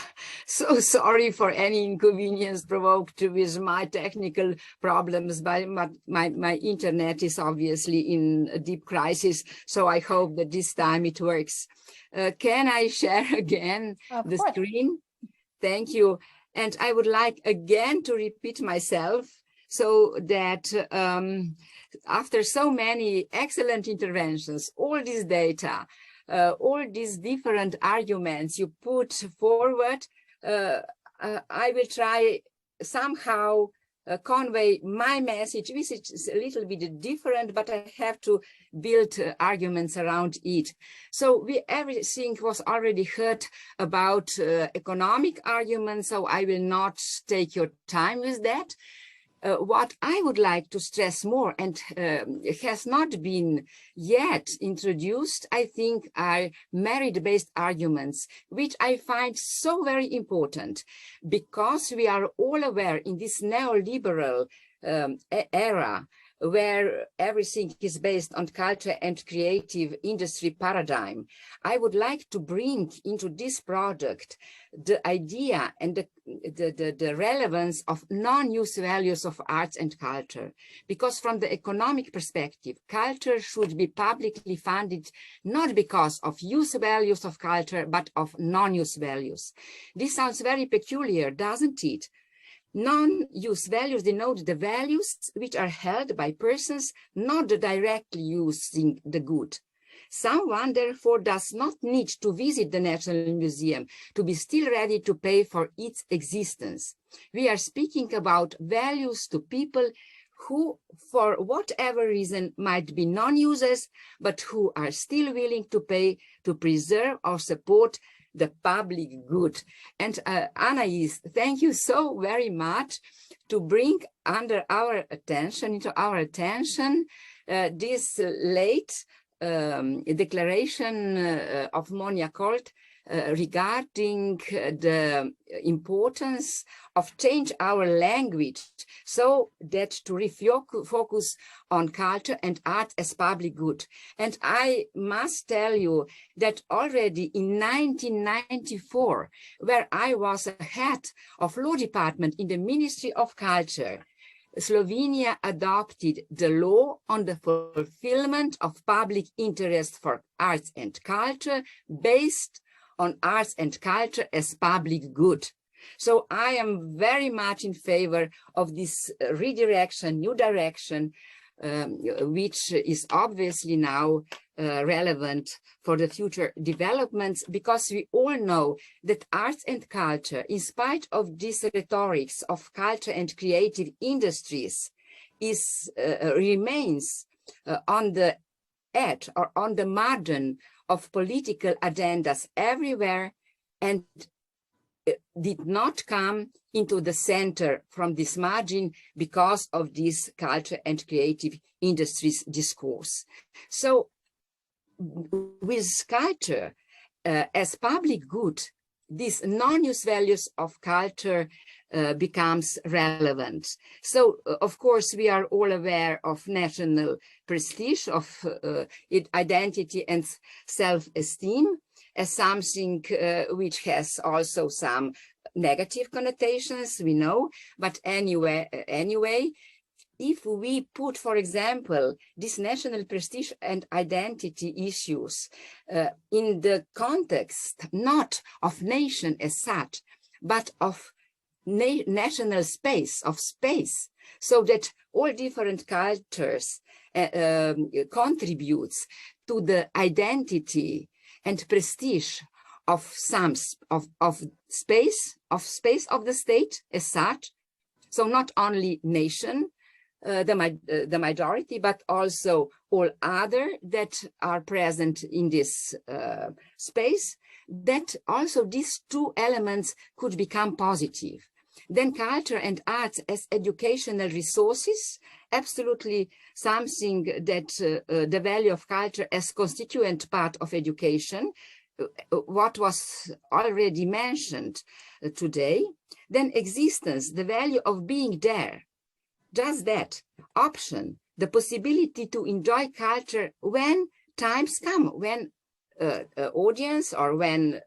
so sorry for any inconvenience provoked with my technical problems, but my internet is obviously in a deep crisis, so I hope that this time it works. Can I share again the screen? Thank you. And I would like again to repeat myself, so that after so many excellent interventions, all this data, all these different arguments you put forward, I will try somehow convey my message, which is a little bit different, but I have to build arguments around it. So everything was already heard about economic arguments, so I will not take your time with that. What I would like to stress more, and has not been yet introduced, I think, are merit-based arguments, which I find so very important, because we are all aware in this neoliberal era, where everything is based on culture and creative industry paradigm. I would like to bring into this product the idea and the relevance of non-use values of arts and culture. Because from the economic perspective, culture should be publicly funded, not because of use values of culture, but of non-use values. This sounds very peculiar, doesn't it? Non-use values denote the values which are held by persons not directly using the good. Someone, therefore, does not need to visit the National Museum to be still ready to pay for its existence. We are speaking about values to people who, for whatever reason, might be non-users, but who are still willing to pay to preserve or support the public good. And Anais, thank you so very much to bring into our attention this late declaration of Monia Colt regarding the importance of change our language so that to refocus on culture and art as public good. And I must tell you that already in 1994, where I was a head of law department in the Ministry of Culture, Slovenia adopted the law on the fulfillment of public interest for arts and culture based on arts and culture as public good. So I am very much in favor of this redirection, new direction, which is obviously now relevant for the future developments, because we all know that arts and culture, in spite of these rhetorics of culture and creative industries, remains on the edge or on the margin of political agendas everywhere, and did not come into the center from this margin because of this culture and creative industries discourse. So with culture as public good, these non-use values of culture becomes relevant. So, of course, we are all aware of national prestige, of identity and self-esteem as something which has also some negative connotations, we know. But anyway, if we put, for example, this national prestige and identity issues in the context not of nation as such, but of national space, so that all different cultures contributes to the identity and prestige of some space of the state as such. So not only nation, the majority, but also all other that are present in this space, that also these two elements could become positive. Then culture and arts as educational resources, absolutely something that the value of culture as constituent part of education, what was already mentioned today. Then existence, the value of being there, just that, option, the possibility to enjoy culture when times come, when audience or when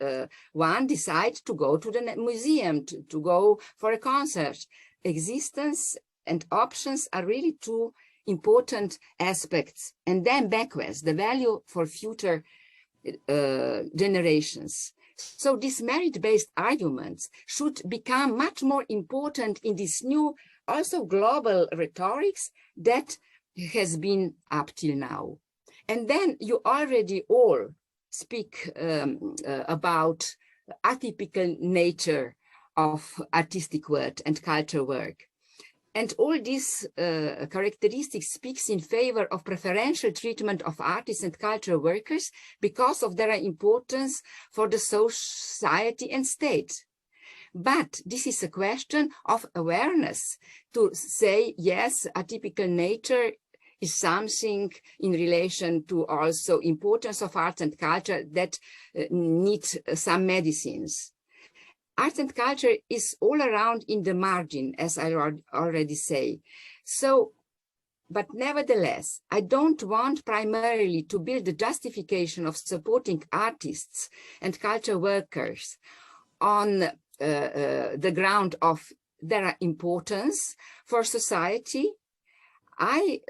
one decides to go to the museum, to go for a concert. Existence and options are really two important aspects. And then backwards, the value for future generations. So these merit-based arguments should become much more important in this new, also global rhetorics that has been up till now. And then you already all speak about atypical nature of artistic work and culture work. And all these characteristics speaks in favor of preferential treatment of artists and cultural workers because of their importance for the society and state. But this is a question of awareness to say, yes, atypical nature is something in relation to also importance of arts and culture that need some medicines. Art and culture is all around in the margin, as I already say. So, but nevertheless, I don't want primarily to build the justification of supporting artists and culture workers on the ground of their importance for society. I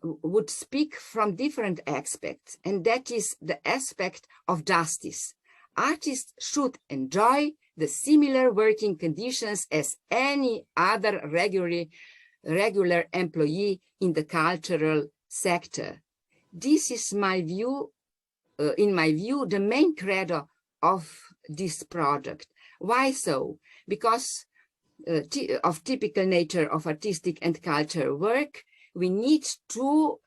would speak from different aspects, and that is the aspect of justice. Artists should enjoy the similar working conditions as any other regular employee in the cultural sector. This is my view, in my view, the main credo of this project. Why so? Because of typical nature of artistic and cultural work, we need to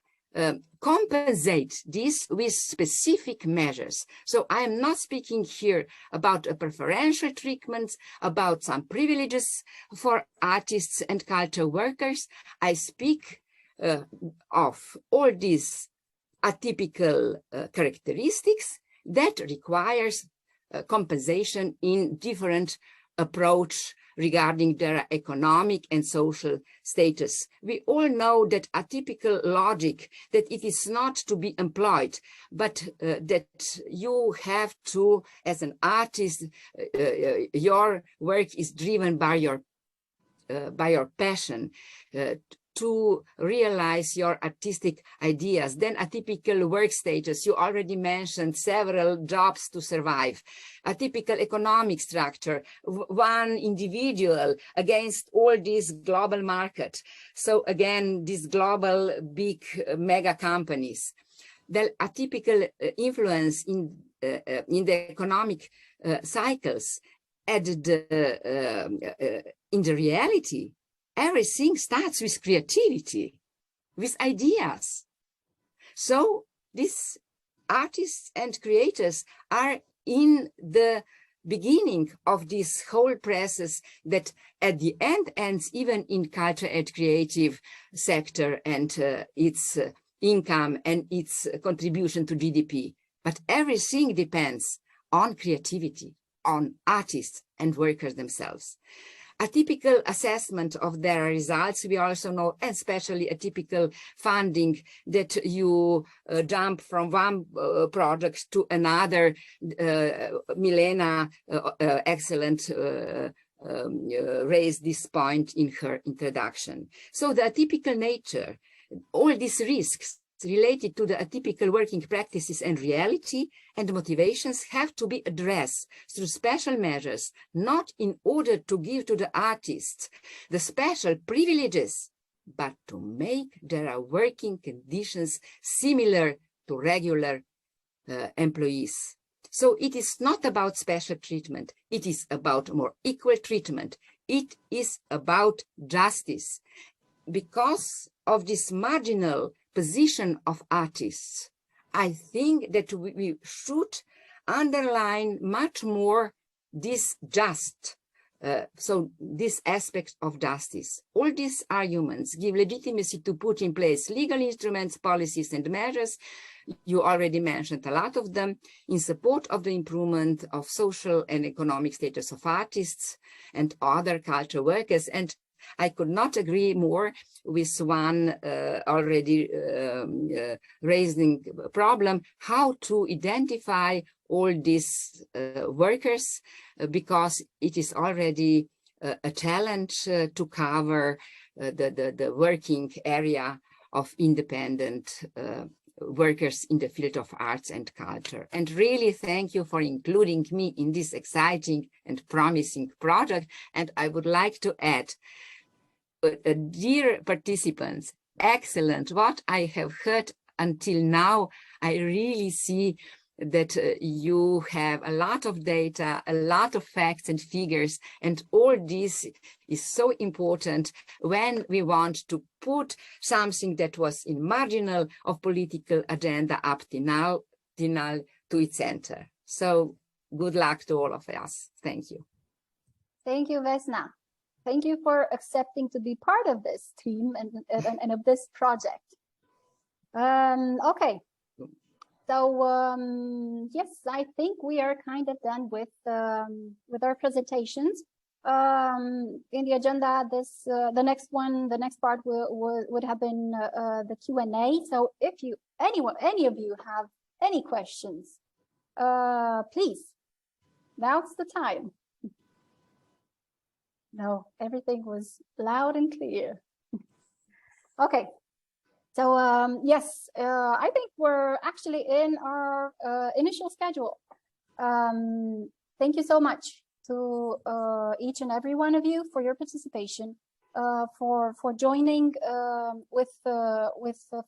compensate this with specific measures. So I am not speaking here about a preferential treatment, about some privileges for artists and cultural workers. I speak of all these atypical characteristics that requires compensation in different approach regarding their economic and social status. We all know that atypical logic, that it is not to be employed, but that you have to, as an artist, your work is driven by your passion, to realize your artistic ideas. Then atypical work status, you already mentioned several jobs to survive. Atypical economic structure, one individual against all this global market. So again, these global big mega companies. The atypical influence in the economic cycles, and in the reality, everything starts with creativity, with ideas. So these artists and creators are in the beginning of this whole process that at the end ends even in culture and creative sector and its income and its contribution to GDP. But everything depends on creativity, on artists and workers themselves. A typical assessment of their results, we also know, especially a typical funding that you jump from one project to another. Milena, excellent, raised this point in her introduction. So the atypical nature, all these risks related to the atypical working practices and reality and motivations have to be addressed through special measures, not in order to give to the artists the special privileges, but to make their working conditions similar to regular employees. So it is not about special treatment. It is about more equal treatment. It is about justice. Because of this marginal position of artists, I think that we should underline much more this this aspect of justice. All these arguments give legitimacy to put in place legal instruments, policies, and measures. You already mentioned a lot of them in support of the improvement of social and economic status of artists and other cultural workers. And I could not agree more with one already raising problem, how to identify all these workers, because it is already a challenge to cover the working area of independent workers in the field of arts and culture. And really thank you for including me in this exciting and promising project. And I would like to add, dear participants, excellent. What I have heard until now, I really see that you have a lot of data, a lot of facts and figures, and all this is so important when we want to put something that was in marginal of political agenda up to now to its center. So good luck to all of us. Thank you. Thank you, Vesna. Thank you for accepting to be part of this team and of this project. Okay. So yes, I think we are kind of done with our presentations. In the agenda, the next part would have been the Q&A. So if any of you have any questions, please, now's the time. No, everything was loud and clear. Okay. So yes, I think we're actually in our initial schedule. Thank you so much to each and every one of you for your participation, for joining with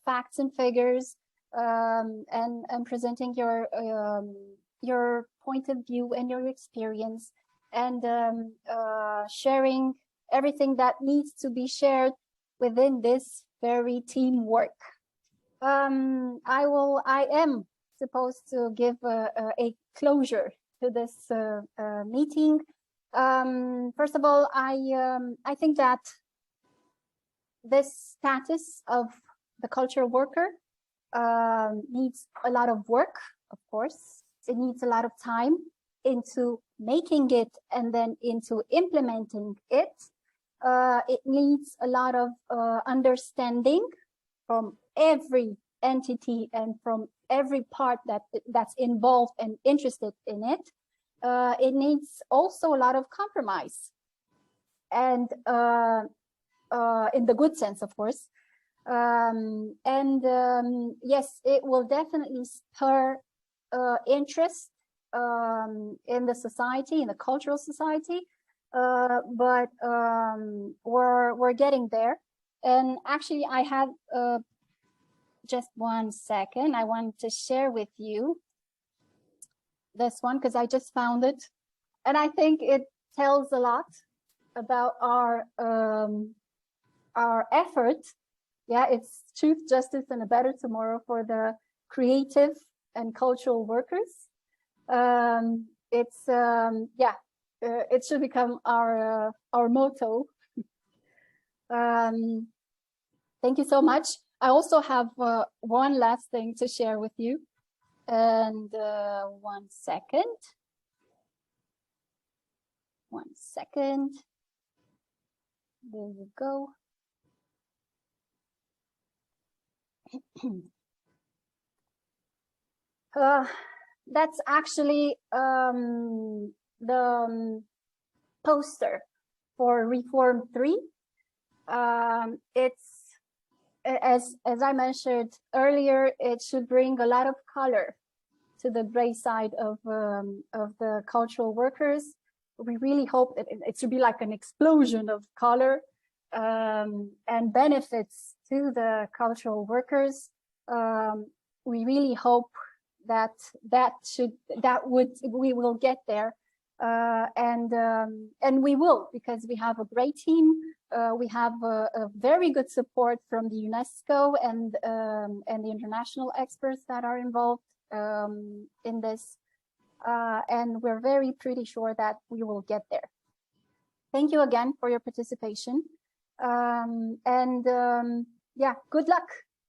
facts and figures, and presenting your point of view and your experience, and sharing everything that needs to be shared within this very teamwork. I am supposed to give a closure to this meeting. First of all, I think that this status of the cultural worker needs a lot of work, of course. It needs a lot of time into making it and then into implementing it. It needs a lot of understanding from every entity and from every part that's involved and interested in it. It needs also a lot of compromise, and in the good sense, of course. Yes, it will definitely spur interest in the society, in the cultural society. But we're getting there. And actually, I have just 1 second. I want to share with you this one because I just found it, and I think it tells a lot about our effort. Yeah, it's truth, justice, and a better tomorrow for the creative and cultural workers. It should become our motto. Thank you so much. I also have one last thing to share with you. And 1 second. 1 second. There you go. That's actually the poster for Reform 3. It's, as I mentioned earlier, it should bring a lot of color to the gray side of the cultural workers. We really hope that it should be like an explosion of color and benefits to the cultural workers. We really hope that we will get there, and we will, because we have a great team. We have a very good support from the UNESCO and the international experts that are involved in this, and we're pretty sure that we will get there. Thank you again for your participation, yeah, good luck